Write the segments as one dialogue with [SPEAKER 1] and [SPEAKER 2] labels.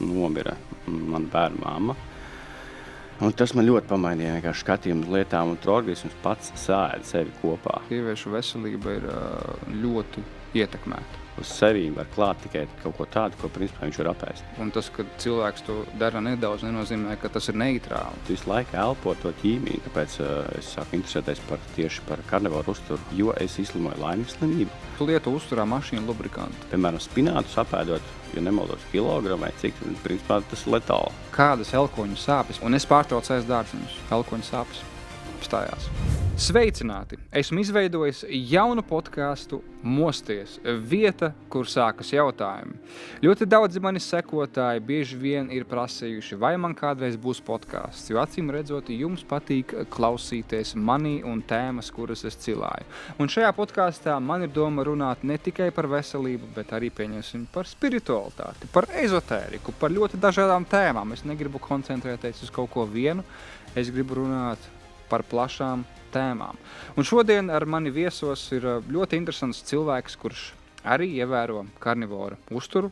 [SPEAKER 1] nomira mana bērna mamma. Un tas man ļoti pamainīja vienkārši skatījumu uz lietām, un tur organisms pats sēda sevi kopā.
[SPEAKER 2] Sieviešu veselība ir ļoti ietekmēta.
[SPEAKER 1] Uz sevi var klāt tikai kaut ko tādu, ko principā viņš var apēst.
[SPEAKER 2] Un tas, ka cilvēks to dara nedaudz, nenozīmē, ka tas ir neitrāli.
[SPEAKER 1] Tu visu laiku elpo to ķīmiju, tāpēc es sāku interesēties tieši par karnivoru uzturu, jo es izslimoju laimes slimību.
[SPEAKER 2] Tu lieto uzturā mašīnu lubrikantu.
[SPEAKER 1] Piemēram, spinātus apēdot, ja nemaldos kilogramu vai cik, principā tas ir letāli.
[SPEAKER 2] Kādas elkoņu sāpes, un es pārtraucu ēst dārziņus. Elkoņu sāpes stājās. Sveicināti! Esmu izveidojis jaunu podcastu Mosties, vieta, kur sākas jautājumi. Ļoti daudzi mani sekotāji bieži vien ir prasījuši, vai man kādreiz būs podcasts, jo acīm redzot, jums patīk klausīties manī un tēmas, kuras es cilāju. Un šajā podkastā man ir doma runāt ne tikai par veselību, bet arī pieņemsim par spiritualitāti, par ezotēriku, par ļoti dažādām tēmām. Es negribu koncentrēties uz kaut ko vienu, es gribu runāt par plašām tēmām. Un šodien ar mani viesos ir ļoti interesants cilvēks, kurš arī ievēro karnivoru uzturu,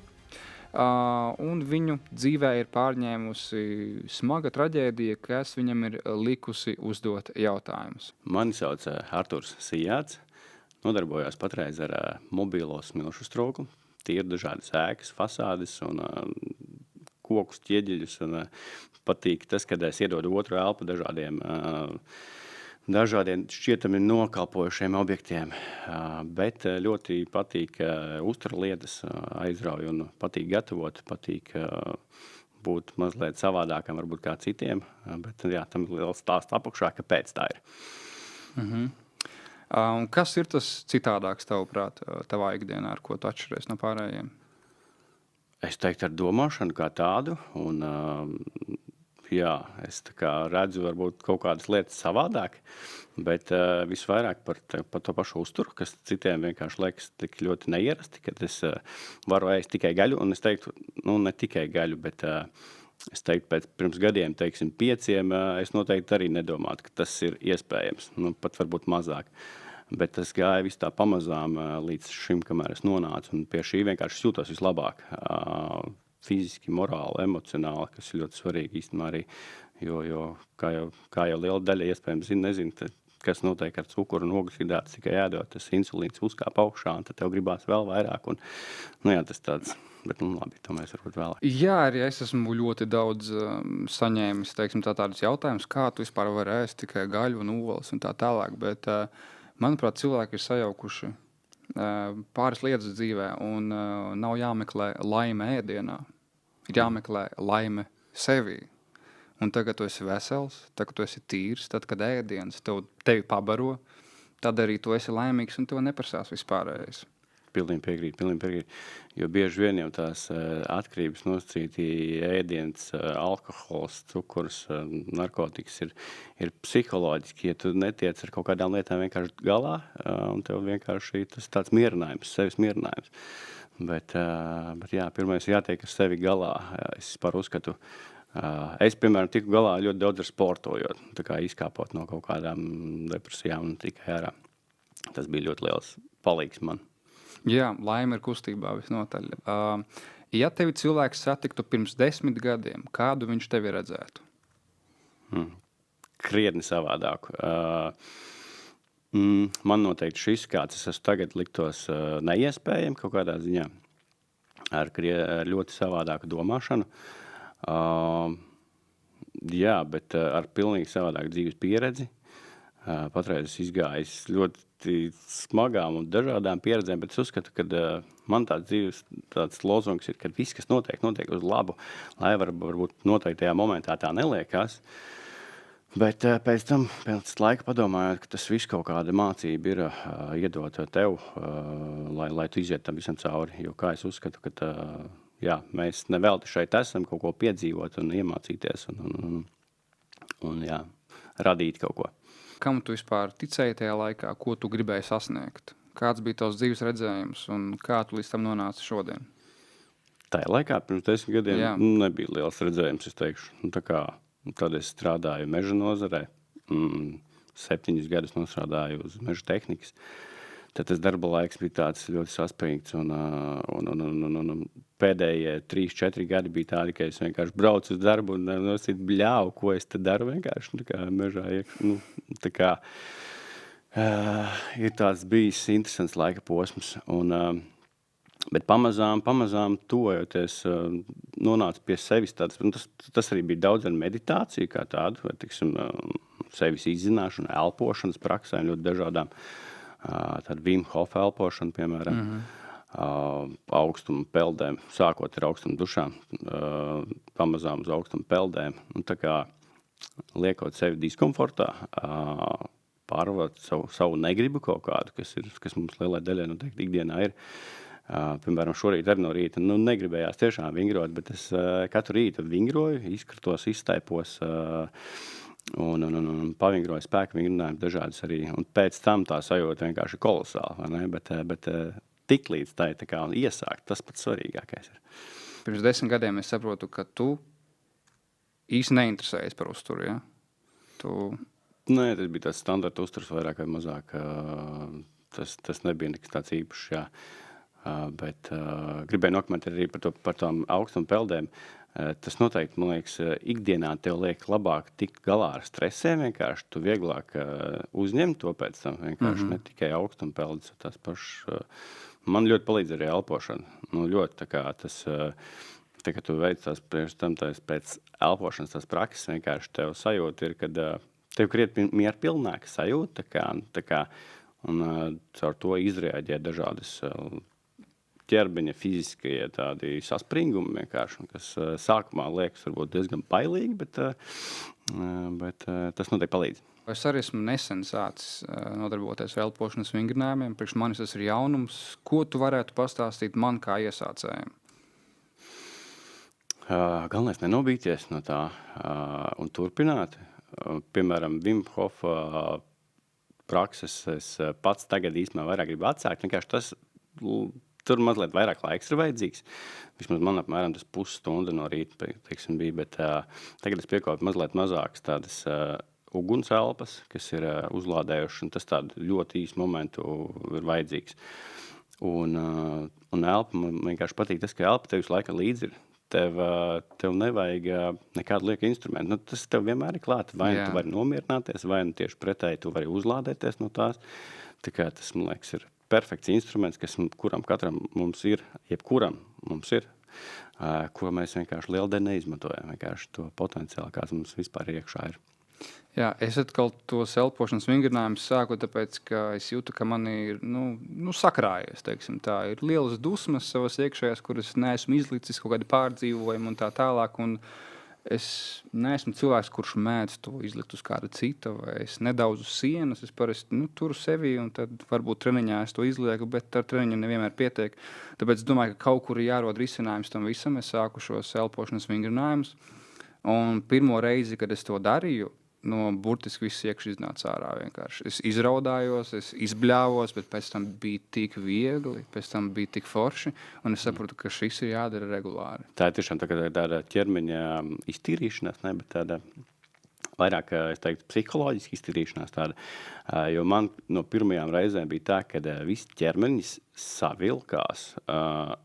[SPEAKER 2] un viņu dzīvē ir pārņēmusi smaga traģēdija, kas viņam ir likusi uzdot jautājumus.
[SPEAKER 1] Mani sauc Arturs Sijāts, nodarbojos patreiz ar mobilo smilšu strūklu, tie ir dažādas ēkas, fasādes un kokus, ķieģeļus, un patīk tas, kad es iedodu otru elpu dažādiem šķietami nokalpojušiem objektiem, bet ļoti patīk uztura lietas, aizrauju un patīk gatavot, patīk būt mazliet savādākam varbūt kā citiem, bet jā, tam ir liels stāsts apakšā, kāpēc tā ir.
[SPEAKER 2] Un kas ir tas citādāks tavuprāt tavā ikdienā, ar ko tu atšķiries no pārējiem?
[SPEAKER 1] Es teiktu ar domāšanu kā tādu, un jā, es tā kā redzu varbūt kaut kādas lietas savādāk, bet visvairāk par to pašu uzturu, kas citiem vienkārši liekas tik ļoti neierasti, kad es varu ēst tikai gaļu, un es teiktu, ne tikai gaļu, bet es teiktu, pirms gadiem, 5, es noteikti arī nedomātu, ka tas ir iespējams, pat varbūt mazāk. Bet tas gāja viss tā pamazām līdz šim, kamēr es nonācu, un pie šī vienkārši jūtos vislabāk. Fiziski, morāli, emocionāli, kas ir ļoti svarīgi īstenībā arī, jo kā jau liela daļa iespējams nezina, kas notiek ar cukuru un ogļhidrātus, tikai ēdot, tas insulīns uzkāp augšā, un tad tev gribās vēl vairāk, un jā, tas tāds, bet labi, to mēs varbūt vēlāk.
[SPEAKER 2] Jā, arī es esmu ļoti daudz saņēmis, teiksim, tādus jautājumus, kā tu vispār vari ēst tikai gaļu un olas un tā tālāk, bet manuprāt, cilvēki ir sajaukuši pāris lietas dzīvē un nav jāmeklē laime ēdienā. Ir jāmeklē laime sevī. Un tagad tu esi vesels, tagad tu esi tīrs, tad, kad ēdiens tevi pabaro, tad arī tu esi laimīgs un tev neprasās vispārējais.
[SPEAKER 1] Pilnīgi piekrīt, jo bieži vien jau tās atkarības nosacīti ēdiens, alkohols, cukurs, narkotikas ir psiholoģiski, ja tu netiec ar kaut kādām lietām vienkārši galā, un tev vienkārši tas tāds mierinājums, sevis mierinājums. Bet jā, pirmais jātiek ar sevi galā. Es vispār uzskatu, es, piemēram, tiku galā ļoti daudz ar sportojot, tā kā izkāpot no kaut kādām depresijām un tikai ārā. Tas bija ļoti liels palīgs man.
[SPEAKER 2] Jā, laime ir kustībā visnotaļ. Ja tevi cilvēks satiktu pirms 10 gadiem, kādu viņš tevi redzētu?
[SPEAKER 1] Krietni savādāku. Man noteikti šis, kāds es esmu tagad, liktos neiespējami kaut kādā ziņā, ar ļoti savādāku domāšanu. Jā, bet ar pilnīgi savādāku dzīves pieredzi. Patreiz es izgājis ļoti smagām un dažādām pieredzēm, bet es uzskatu, ka man tāds lozungs ir, ka viss, kas notiek uz labu, lai varbūt noteiktajā momentā tā neliekās. Bet pēc tam, pēc laika padomājot, ka tas viss kaut kāda mācība ir iedot tev, lai tu iziet tam visam cauri. Jo kā es uzskatu, ka jā, mēs nevelti šeit esam kaut ko piedzīvot un iemācīties un jā, radīt kaut ko.
[SPEAKER 2] Kam tu vispār ticēji tajā laikā, ko tu gribēji sasniegt? Kāds bija tavs dzīves redzējums un kā tu līdz tam nonāci šodien?
[SPEAKER 1] Tajā laikā, pirms 10 gadiem, nebija liels redzējums, es teikšu. Tā kā tad es strādāju meža nozarē, 7 gadus nostrādāju uz meža tehnikas. Tad tas darba laiks bija tāds ļoti saspringts un pēdējie 3-4 gadi bija tādi, ka es vienkārši braucu uz darbu un nosīt bļāvu, ko es te daru vienkārši, tā kā mežā tā kā ir tāds bijis interesants laika posms. Bet pamazām tojoties, nonāca pie sevis tāds, tas arī bija daudz meditācija kā tādu, vai, tiksim, sevis izzināšana, elpošanas praksēm ļoti dažādām, tāda Wim Hof elpošana, piemēram, augstuma peldēm, sākot ar augstuma dušām, pamazām uz augstuma peldēm, tā kā liekot sevi diskomfortā, pārvarot savu negribu kaut kādu, kas mums lielai daļai noteikti ikdienā ir. Piemēram, šorīt arī no rīta, negribējās tiešām vingrot, bet es katru rītu vingroju, izkratos, izstaipos un pavingroju spēku vingrinājumu dažādas arī. Un pēc tam tā sajūta vienkārši kolosāla, vai ne? Bet tik līdz tā kā iesākt, tas pats svarīgākais ir.
[SPEAKER 2] Pirms 10 gadiem es saprotu, ka tu īsti neinteresējies par uzturu, ja?
[SPEAKER 1] Nē, tas bija tāds standarta uzturs vairāk vai mazāk. Tas nebija nekas tāds īpašs, jā. Bet gribēju nokomentēt arī par tām augstuma peldēm. Tas noteikti, man liekas, ikdienā tev liek labāk tikt galā ar stresiem, vienkārši tu vieglāk uzņem to pēc tam, vienkārši ne tikai augstuma peldes, tās pašas. Man ļoti palīdz arī elpošana. Ļoti tā kā tas, tā kā tu veic tās pēc elpošanas tās prakses, vienkārši tev sajūta ir, kad tev krietni mierpilnāka sajūta, tā kā un caur to izreaģē dažādas ķerbeņa fiziskie tādi saspringumi vienkārši, kas sākumā liekas varbūt diezgan bailīgi, bet tas noteikti palīdz.
[SPEAKER 2] Es arī esmu nesen sācis nodarboties ar elpošanas vingrinājumiem. Priekš manis tas ir jaunums. Ko tu varētu pastāstīt man kā iesācējiem?
[SPEAKER 1] Galvenais nenobīties no tā un turpināt. Piemēram, Wim Hof prakses es pats tagad īstenībā vairāk gribu atsākt. Vienkārši tur mazliet vairāk laiks ir vajadzīgs. Vismaz man apmēram tas pusstunda no rīta, teiksim, bija, bet tagad es piekopu mazliet mazākas tādas ugunselpas, kas ir uzlādējuši, un tas tādu ļoti īsu momentu ir vajadzīgs. Un elpa, man vienkārši patīk tas, ka elpa tev visu laiku līdzi ir. Tev nevajag nekādu lieku instrumentu. Tas tev vienmēr ir klāt. Vai tu vari nomierināties, vai tieši pretēji tu vari uzlādēties no tās. Tā kā tas, man liekas, ir perfekts instruments, kas kuram katram mums ir, jebkuram mums ir, ko mēs vienkārši lielu daļu neizmantojam. Vienkārši to potenciālu, kāds mums vispār iekšā ir.
[SPEAKER 2] Jā, es atkal tos elpošanas vingrinājumus sāku, tāpēc, ka es jūtu, ka man ir sakrājies, teiksim tā. Ir lielas dusmas savas iekšējās, kuras neesmu izlicis, kaut kādi pārdzīvojumi un tā tālāk, un es neesmu cilvēks, kurš mēdz to izlikt uz kāda cita, vai es nedaudz uz sienas, es parasti turu sevi, un tad varbūt treniņā es to izlieku, bet ar treniņu nevienmēr pietiek. Tāpēc es domāju, ka kaut kur ir jārod risinājums tam visam. Es sāku šos elpošanas vingrinājumus, un pirmo reizi, kad es to darīju, burtiski viss iekšā iznāca ārā vienkārši. Es izraudājos, es izbļāvos, bet pēc tam bija tik viegli, pēc tam bija tik forši, un es saprotu, ka šis ir jādara regulāri.
[SPEAKER 1] Tā ir tiešām tāda ķermeņa iztīrīšanās, ne, bet tāda vairāk, es teiktu, psiholoģiski iztīrīšanās tāda. Jo man no pirmajām reizēm bija tā, ka viss ķermenis savilkās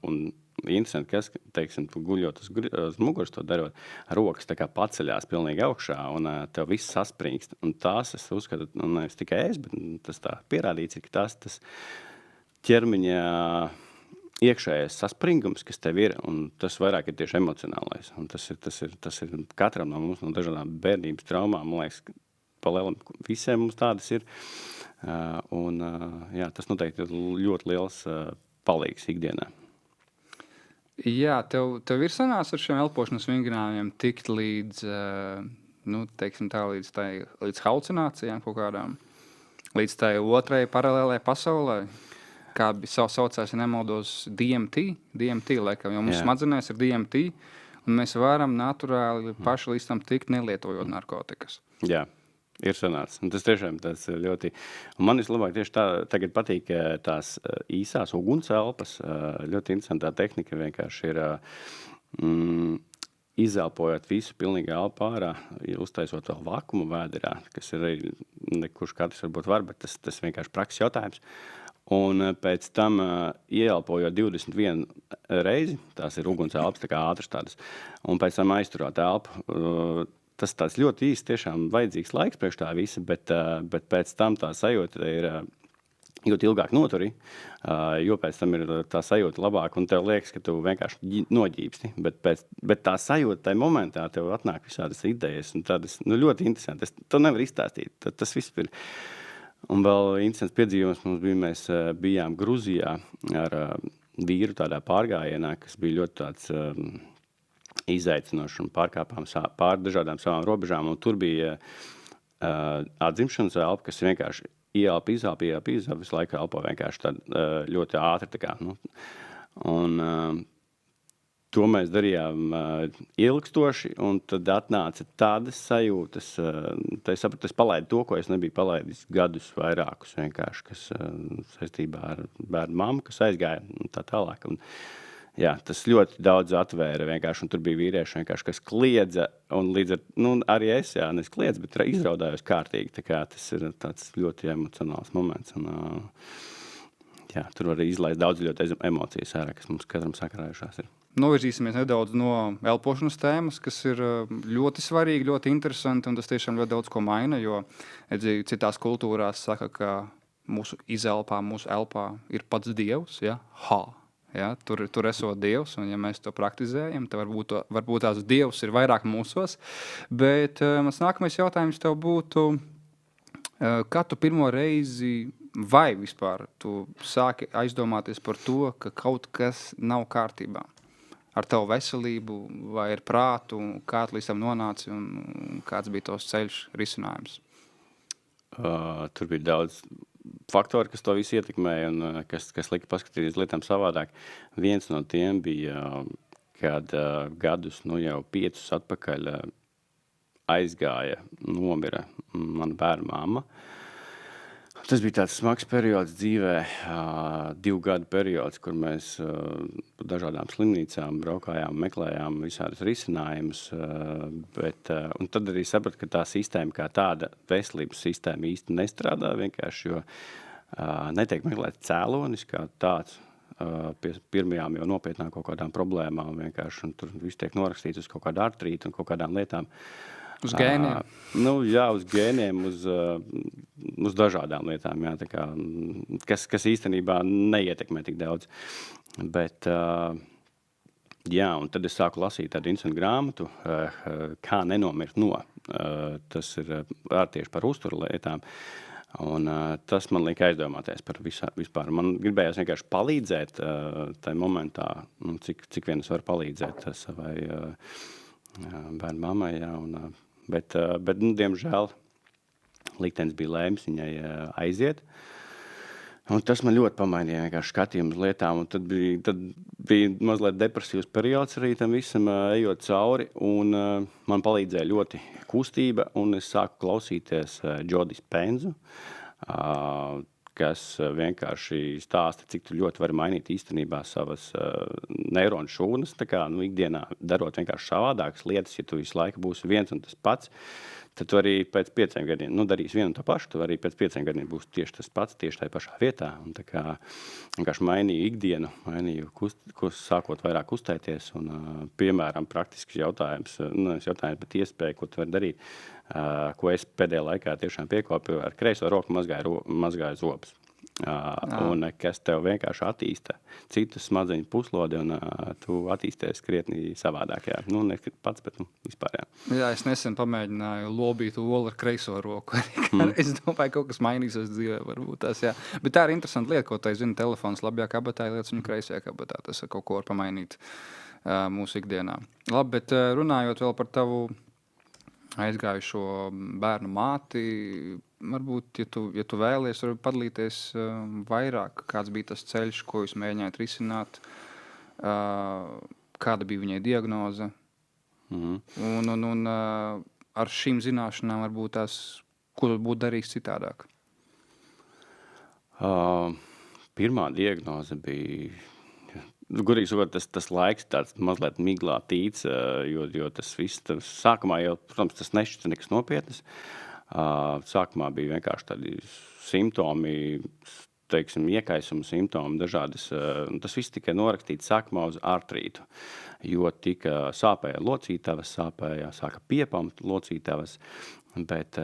[SPEAKER 1] un interesanti, kas, teiksim, guļot uz muguras to darot, rokas tā kā paceļās pilnīgi augšā un tev viss saspringst. Un tās, es uzskatu, nevis tikai bet tas tā pierādīts ir, ka tas ķermeņa iekšējais saspringums, kas tev ir, un tas vairāk ir tieši emocionālais. Un tas ir katram no mums, no dažādām bērnības traumām, man liekas, pa lielam visiem mums tādas ir. Jā, tas noteikti ir ļoti liels palīgs ikdienā.
[SPEAKER 2] Jā, tev ir sanācis ar šiem elpošanas vingrinājumiem tikt līdz, teiksim tā, līdz halucinācijām kaut kādām, līdz tai otrai paralēlai pasaulē, kā bija saucās, ja nemaldos, DMT, laikam, jo mums smadzenēs ir DMT, un mēs varam naturāli paši līdz tam tikt, nelietojot narkotikas.
[SPEAKER 1] Jā. Ir sanācis. Un tas tiešām tas ļoti... Un man vislabāk tieši tagad patīk tās īsās ugunselpas. Ļoti interesantā tehnika vienkārši ir izelpojot visu pilnīgi elpu ārā, uztaisot vēl vakumu vēderā, kas ir arī nekurš katrs varbūt var, bet tas vienkārši prakses jautājums. Un pēc tam ieelpojot 21 reizi, tās ir uguns elpas, tā kā ātras tādas, un pēc tam aizturot elpu. Tas tāds ļoti īsti tiešām vajadzīgs laiks priekš tā visa, bet pēc tam tā sajūta ir ļoti ilgāk noturi, jo pēc tam ir tā sajūta labāk, un tev liekas, ka tu vienkārši noģībsti. Bet tā sajūta tajā momentā tev atnāk visādas idejas, un tādas ļoti interesanti. To nevar izstāstīt. Tas viss ir. Un vēl interesants piedzīvums mums bija, mēs bijām Gruzijā ar vīru tādā pārgājienā, kas bija ļoti tāds izaicinošs un pārkāpām pār dažādām savām robežām. Un tur bija atzimšanas elpa, kas vienkārši ielpa, izelpa, visu laiku elpo vienkārši tad ļoti ātri. Tā kā, un to mēs darījām ilgstoši, un tad atnāca tādas sajūtas. Tad es sapratu, es palaidu to, ko es nebiju palaidis gadus vairākus vienkārši, kas saistībā ar bērnu mammu, kas aizgāja un tā tālāk. Un, jā, tas ļoti daudz atvēra vienkārši, un tur bija vīrieši vienkārši, kas kliedza, un līdz ar, arī es, neskliedzu, bet izraudājos kārtīgi. Tā kā tas ir tāds ļoti emocionāls moments, un jā, tur var izlaist daudz ļoti emocijas ārā, kas mums katram sakarājušās ir.
[SPEAKER 2] Novirzīsimies nedaudz no elpošanas tēmas, kas ir ļoti svarīgi, ļoti interesanti, un tas tiešām ļoti daudz ko maina, jo citās kultūrās saka, ka mūsu izelpā, mūsu elpā ir pats Dievs, ja? Ja? Tur esot Dievs, un ja mēs to praktizējam, tad varbūt tās Dievs ir vairāk mūsos, bet mans nākamais jautājums tev būtu, kā tu pirmo reizi vai vispār tu sāki aizdomāties par to, ka kaut kas nav kārtībā ar tavu veselību vai ar prātu, kā tu līdz tam nonāci un kāds bija tos ceļš risinājums?
[SPEAKER 1] Tur bija daudz faktori, kas to visu ietekmēja un kas lika paskatīties lietām savādāk. Viens no tiem bija, kad gadus jau 5 atpakaļ aizgāja, nomira mana bērna mamma. Tas bija tāds smags periods dzīvē, 2 gadu periods, kur mēs pa dažādām slimnīcām braukājām, meklējām visādus risinājumus, un tad arī sapratu, ka tā sistēma kā tāda veselības sistēma īsti nestrādā vienkārši, jo netiek meklēt cēlonis kā tāds pie pirmajām jau nopietnām kaut kādām problēmām vienkārši, un tur viss tiek norakstīts uz kaut kādu artrītu un kaut kādām lietām.
[SPEAKER 2] Uz gēniem?
[SPEAKER 1] Jā, uz gēniem, uz dažādām lietām, jā, tā kā, kas īstenībā neietekmē tik daudz. Bet, jā, un tad es sāku lasīt tādu interesantu grāmatu, kā nenomirt no. Tas ir tieši par uzturu lietām. Un tas man lika aizdomāties par vispār. Man gribējās vienkārši palīdzēt tajā momentā, cik vien es varu palīdzēt savai bērnu mammai, jā, bet diemžēl liktenis bija lēms viņai aiziet. Un tas man ļoti pamainīja vienkārši skatījumu uz lietām, un tad bija mazliet depresīvs periods arī tam visam ejot cauri, un man palīdzēja ļoti kustība, un es sāku klausīties Joe Dispenzu, kas vienkārši stāsta, cik tu ļoti vari mainīt īstenībā savas neironu šūnas, tā kā ikdienā darot vienkārši savādākas lietas, ja tu visu laiku būsi viens un tas pats, tad tu arī pēc 5 gadiem, darīsi vienu un to pašu, tu arī pēc 5 gadiem būs tieši tas pats, tieši tajā pašā vietā, un tā kā vienkārši mainīju ikdienu, sākot vairāk kustēties, un piemēram praktisks jautājums, bet iespēja, ko tu vari darīt, ko es pēdējā laikā tiešām piekopju, ar kreiso roku mazgāju zobus. Un kas tev vienkārši attīsta citus smadzeņu puslodi, un tu attīsties krietni savādāk. Jā. Ne pats, bet vispār. Jā.
[SPEAKER 2] Jā, es nesen pamēģināju lobīt olu ar kreiso roku. Es domāju, kaut kas mainīsies dzīvē, varbūt tās, jā. Bet tā ir interesanta lieta, ko tai zina telefons labajā kabatā, lietas viņu kreisajā kabatā. Tas kaut ko var pamainīt mūsu ikdienā. Labi, bet runājot vēl par tavu aizgājušo bērnu māti, varbūt, ja tu vēlies, varbūt padalīties vairāk, kāds bija tas ceļš, ko jūs mēģinājāt risināt, kāda bija viņai diagnoze, un ar šīm zināšanām varbūt tās, ko tu būtu darījis citādāk?
[SPEAKER 1] Pirmā diagnoze bija, gudīgi sakot, tas laiks tāds mazliet miglātīts, jo tas viss, sākumā jau, protams, tas nešķita nekas nopietnas. Sākumā bija vienkārši tādi simptomi, teiksim, iekaisuma simptomi dažādas. Tas viss tika norakstīts sākumā uz artrītu, jo tika sāpēja locītavas, sāka piepamt locītavas, bet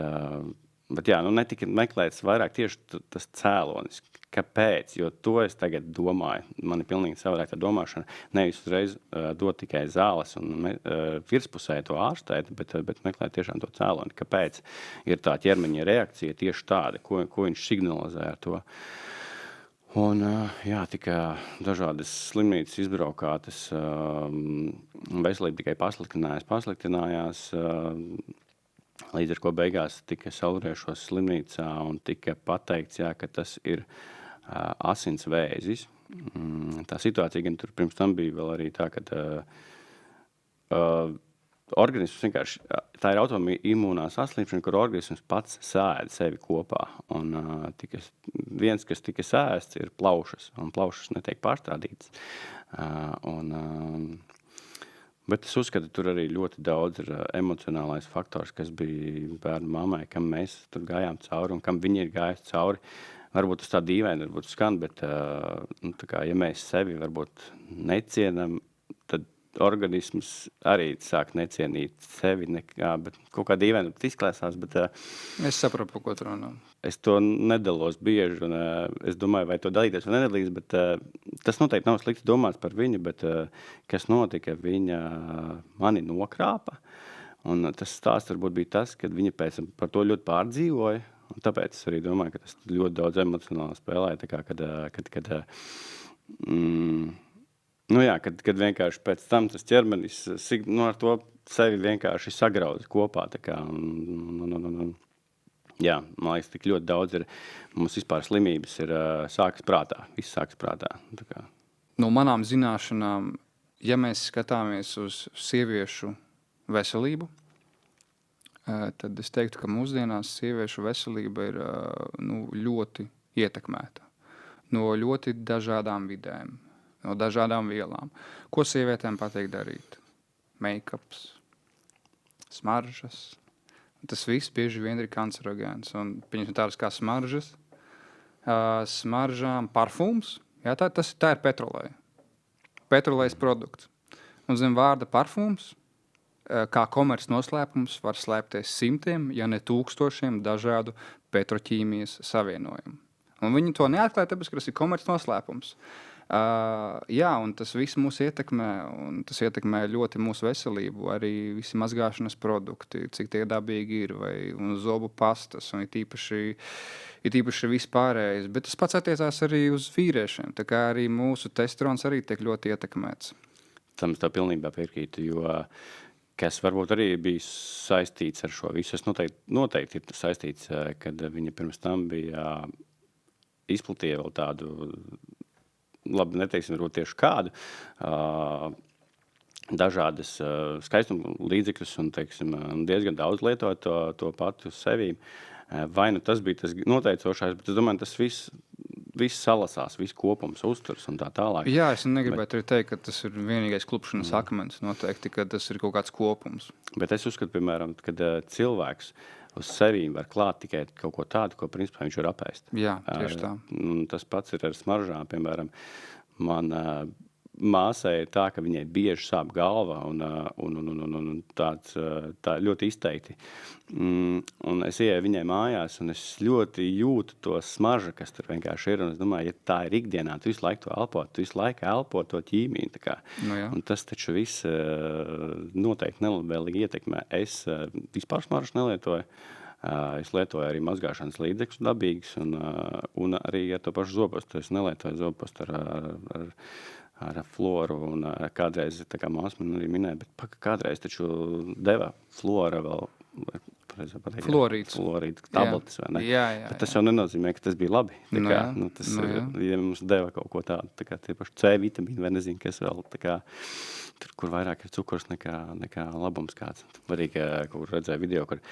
[SPEAKER 1] jā, netika meklēts vairāk tieši tas cēlonis. Kāpēc? Jo to es tagad domāju. Man ir pilnīgi savādāk tā domāšana. Nevis uzreiz dot tikai zāles un virspusē to ārstēt, bet meklēt tiešām to cēloni. Kāpēc ir tā ķermeņa reakcija tieši tāda, ko viņš signalizē ar to. Un jā, tika dažādas slimnīcas izbraukātas, veselība tikai pasliktinājās, līdz ar ko beigās tika sauriešos slimnīcā un tika pateikts, jā, ka tas ir asins vēzis. Tā situācija gan tur pirms tam bija vēl arī tā, ka organisms vienkārši, tā ir autoimūnā saslimšana, kur organisms pats sēd sevi kopā. Un viens, kas tika sēsts, ir plaušas, un plaušas netiek pārstrādītas. Bet es uzskatu, tur arī ļoti daudz ir emocionālais faktors, kas bija bērnu mammai, kam mēs tur gājām cauri un kam viņi ir gājuši cauri. Varbūt tas tā dīvaini, varbūt skan, bet ja mēs sevi varbūt necienam, tad organisms arī sāk necienīt sevi nekā, bet kaut kā dīvaini izklāsās, bet
[SPEAKER 2] Es saprotu, par ko tu runā.
[SPEAKER 1] Es to nedalos bieži, un es domāju, vai to dalīties vai nedalīs, bet tas noteikti nav slikti domāts par viņu, bet kas notika, viņa mani nokrāpa, un tas stāsts varbūt bija tas, kad viņa pēc par to ļoti pārdzīvoja, un tāpēc es arī domāju, ka tas ļoti daudz emocionāli spēlēja, tā kā, kad vienkārši pēc tam tas ķermenis ar to sevi vienkārši sagrauza kopā, tā kā, jā, man liekas, tik ļoti daudz ir, mums vispār slimības ir sākas prātā, viss sākas prātā, tā kā.
[SPEAKER 2] No manām zināšanām, ja mēs skatāmies uz sieviešu veselību, tad es teiktu, ka mūsdienās sieviešu veselība ir ļoti ietekmēta no ļoti dažādām vidēm, no dažādām vielām. Ko sievietēm patīk darīt? Make-ups, smaržas. Tas viss bieži vien ir kancerogēns. Un tādas kā smaržas, smaržām, parfums, jā, tā ir petrolēja. Petrolējas produkts. Un zem vārda parfums, kā komerc noslēpums, var slēpties simtiem, ja ne tūkstošiem dažādu petroķīmijas savienojumu. Un viņi to neatklāja, tāpēc, ka tas ir komerc noslēpums. Jā, un tas viss mūs ietekmē, un tas ietekmē ļoti mūsu veselību, arī visi mazgāšanas produkti, cik tie dabīgi ir, un zobu pastas, un ir īpaši vispārējais. Bet tas pats attiecās arī uz vīriešiem, tā kā arī mūsu testosterons arī tiek ļoti ietekmēts.
[SPEAKER 1] Tam es tā pilnībā piekrītu, jo kas varbūt arī bija saistīts ar šo visu, es noteikti ir saistīts, kad viņa pirms tam bija izplatīja vēl tādu, labi, neteiksim, varbūt tieši kādu, dažādas skaistuma līdzekļus un, teiksim, diezgan daudz lietot to pati uz sevi. Vai nu tas bija tas noteicošais, bet es domāju, tas viss salasās, viss kopums uzturs un tā tālāk.
[SPEAKER 2] Jā, es negribētu arī teikt, ka tas ir vienīgais klupšanas akmens, noteikti, ka tas ir kaut kāds kopums.
[SPEAKER 1] Bet es uzskatu, piemēram, kad cilvēks uz sevi var klāt tikai kaut ko tādu, ko principā viņš var apēst.
[SPEAKER 2] Jā, tieši tā.
[SPEAKER 1] Tas pats ir ar smaržām, piemēram, man māsai ir tā, ka viņai bieži sāp galva un tā ļoti izteikti. Un es ieeju viņai mājās un es ļoti jūtu to smaržu, kas tur vienkārši ir. Un es domāju, ja tā ir ikdienā, tu visu laiku to elpo, tu visu laiku elpo to ķīmiju. Tā kā. Un tas taču viss noteikti nelabvēlīgi ietekmē. Es vispār smaržu nelietoju. Es lietoju arī mazgāšanas līdzekļus dabīgus un arī ar to pašu zobostu. Es nelietoju zobostu ar floru un kādreiz, tā kā māsa man arī minēja, bet kādreiz taču deva flora vēl,
[SPEAKER 2] Florīds
[SPEAKER 1] tabletes, vai ne?
[SPEAKER 2] Jā.
[SPEAKER 1] Bet tas jau nenozīmē, ka tas bija labi. Ja mums deva kaut ko tādu, tā kā tie paši C vitamīni vai nezinu, kas vēl, tā kā tur, kur vairāk ir cukurs nekā labums kāds. Arī, kur redzēju video, kur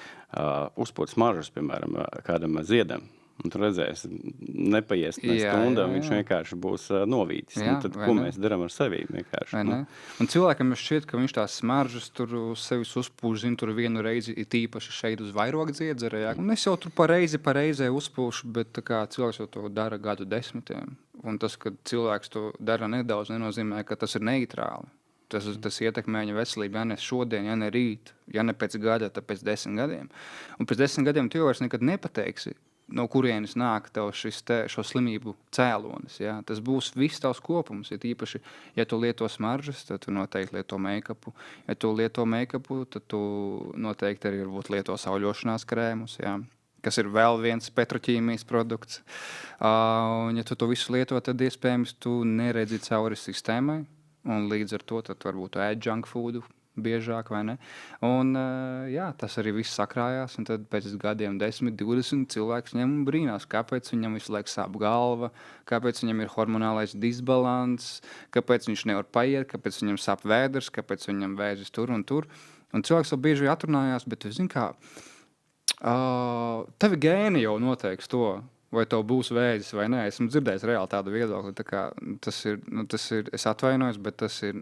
[SPEAKER 1] uzpūt smaržas, piemēram, kādam ziedam. Un tu redzēsi, nepaies ne stunda, un viņš vienkārši būs novītis.
[SPEAKER 2] Jā,
[SPEAKER 1] Tad,
[SPEAKER 2] vai
[SPEAKER 1] ko
[SPEAKER 2] ne?
[SPEAKER 1] mēs darām ar sevi vienkārši?
[SPEAKER 2] Vai ne? Un cilvēkam šķiet, ka viņš tās smaržas tur uz sevis uzpūž, tur vienu reizi ir tīpaši šeit uz vairogdziedzera. Jā. Un es jau tur pa reizē uzpūšu, bet tā kā cilvēks jau to dara gadu desmitiem. Un tas, ka cilvēks to dara nedaudz, nenozīmē, ka tas ir neitrāli. Tas ietekmē viņa veselību, ja ne šodien, ja ne rīt, ja ne pēc gada, tad pēc 10 gadiem. Un pēc 10 gadiem tu jau vairs nekad nepateiksi, no kurienes nāk tev šo slimību cēlonis. Ja? Tas būs viss tavs kopums. Ja īpaši, ja tu lieto smaržas, tad tu noteikti lieto make-upu. Ja tu lieto make-upu, tad tu noteikti arī lieto sauļošanās krēmus, ja? Kas ir vēl viens petroķīmijas produkts. Un ja tu to visu lieto, tad iespējams tu neredzi cauri sistēmai. Un līdz ar to varbūt ēd junk foodu biežāk, vai ne? Un jā, tas arī viss sakrājās, un tad pēc gadiem 10, 20 cilvēks viņam brīnās, kāpēc viņam visu laiku sāp galva, kāpēc viņam ir hormonālais disbalans, kāpēc viņš nevar paiet, kāpēc viņam sāp vēders, kāpēc viņam vēzis tur un tur. Un cilvēks vēl bieži atrunājās, bet zini kā, tevi gēni jau noteiks to, vai tev būs vēzis vai nē. Esmu dzirdējis reāli tādu viedokli. Tā kā, tas ir, es atvainojos, bet tas ir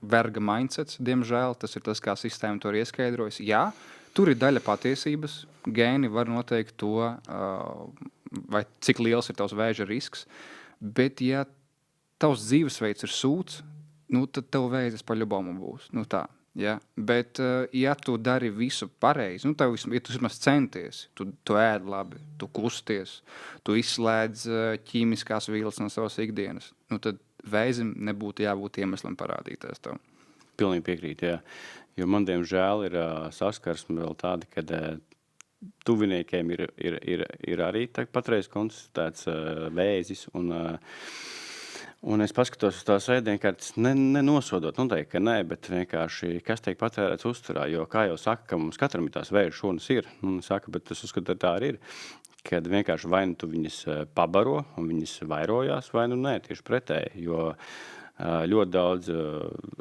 [SPEAKER 2] verga mindsets, diemžēl. Tas ir tas, kā sistēma to ir ieskaidrojusi. Jā, tur ir daļa patiesības. Gēni var noteikt to, vai cik liels ir tavs vēža risks. Bet, ja tavs dzīvesveids ir sūds, tad tev vēzis paļubomu būs. Tā. Ja? Bet, ja tu dari visu pareizi, ja tu vismaz centies, tu ēd labi, tu kusties, tu izslēdz ķīmiskās vielas no savas ikdienas, tad vēzim nebūtu jābūt iemeslam parādīties tev.
[SPEAKER 1] Pilnīgi piekrīt, jā. Jo man, diemžēl, ir saskarsme vēl tāda, kad tuviniekiem ir arī patreiz konstatēts vēzis un es paskatos uz tās ēdienkartes, nenosodot, noteikti, ka nē, bet vienkārši, kas tiek patērēts uzturā, jo, kā jau saka, ka mums katram ir tās vēža šūnas ir, saka, bet es uzskatu, tā arī ir, kad vienkārši vai nu tu viņas pabaro un viņas vairojās, vai nu nē, tieši pretēji, jo ļoti daudz,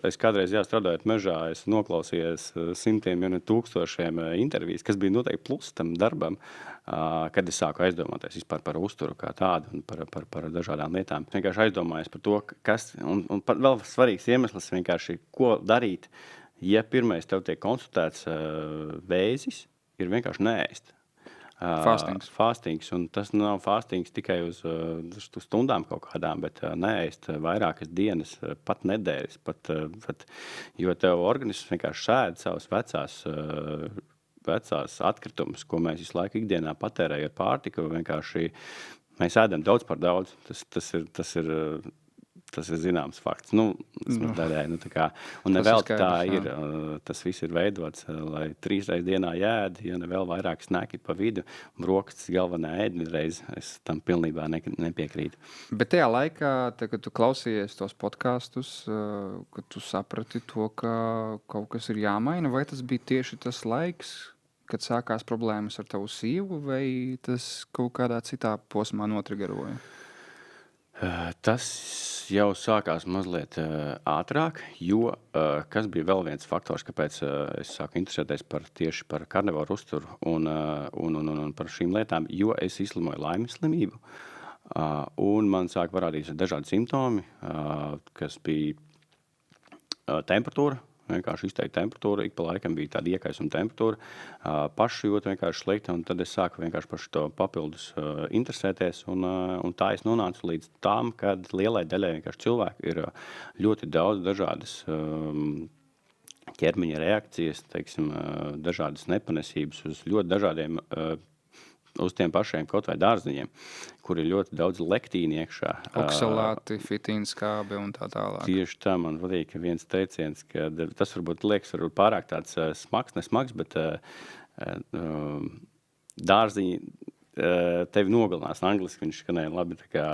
[SPEAKER 1] es kādreiz strādājot mežā, es noklausījies simtiem, ja ne tūkstošiem intervijas, kas bija noteikti plus tam darbam, kad es sāku aizdomāties vispār par uzturu kā tādu un par dažādām lietām. Vienkārši aizdomājos par to, kas, un vēl svarīgs iemesls vienkārši, ko darīt, ja pirmais tev tiek konstatēts vēzis, ir vienkārši neēst. Fastings, un tas nav fastings tikai uz stundām kaut kādām, bet neēst vairākas dienas, pat nedēļas, jo tev organisms vienkārši šēd savas vecās atkritumus, ko mēs visu laiku ikdienā patērējam pārtiku, vienkārši mēs ēdam daudz par daudz, tas ir zināms fakts. Daļai, tā kā, un nevēl tā ir, tas viss ir veidots, lai 3 reizes dienā jēd, ja ne vēl vairāk snēki pa vidu, brokastis galvenā ēdinreiz, es tam pilnībā nepiekrītu.
[SPEAKER 2] Bet tajā laikā, kad tu klausījies tos podkastus, kad tu saprati to, ka kaut kas ir jāmaina, vai tas bija tieši tas laiks, kad sākās problēmas ar tavu sievu, vai tas kaut kādā citā posmā notrigeroja?
[SPEAKER 1] Tas jau sākās mazliet ātrāk, jo kas bija vēl viens faktors, kāpēc es sāku interesēties tieši par karnivoru uzturu un par šīm lietām, jo es izslimoju laimes slimību, un man sāka parādīties dažādi simptomi, kas bija temperatūra, vienkārši izteikti temperatūra, ik pa laikam bija tāda iekaisuma temperatūra, paši jūt vienkārši slikti, un tad es sāku vienkārši par šo papildus interesēties, un tā es nonācu līdz tām, kad lielai daļai vienkārši cilvēku ir ļoti daudz dažādas ķermeņa reakcijas, teiksim, dažādas nepanesības uz ļoti dažādiem uz tiem pašiem kaut vai dārziņiem, kur ir ļoti daudz lektīni iekšā.
[SPEAKER 2] Oksalāti, fitīnskābe un tā tālāk.
[SPEAKER 1] Tieši tā man patīk viens teiciens, ka tas varbūt liekas pārāk tāds nesmags, bet dārziņi tevi nogalinās. Angliski viņš skanēja labi, tā kā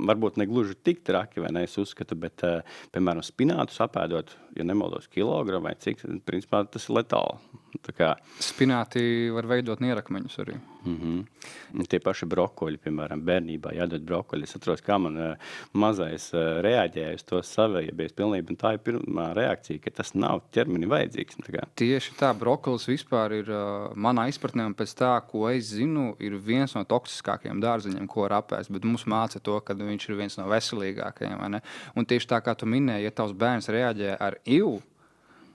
[SPEAKER 1] varbūt negluži tik traki, vai ne, es uzskatu, bet, piemēram, spinātus apēdot, ja nemaldos, kilogramu vai cik, principā tas ir letāli. Tā kā
[SPEAKER 2] Spināti var veidot nierakmeņus arī.
[SPEAKER 1] Tie paši brokoļi, piemēram, bērnībā jādod brokoļi. Es atceros, kā man mazais reaģēja uz to savējābies pilnībā, un tā ir pirmā reakcija, ka tas nav ķermeni vajadzīgs. Tā kā.
[SPEAKER 2] Tieši tā, brokolis vispār ir manā izpratnē, un pēc tā, ko es zinu, ir viens no toksiskākajiem dārziņiem, ko var apēst, bet mums māca to, ka viņš ir viens no veselīgākajiem, vai ne? Un tieši tā, kā tu minēji, ja tavs bērns reaģē ar ivu,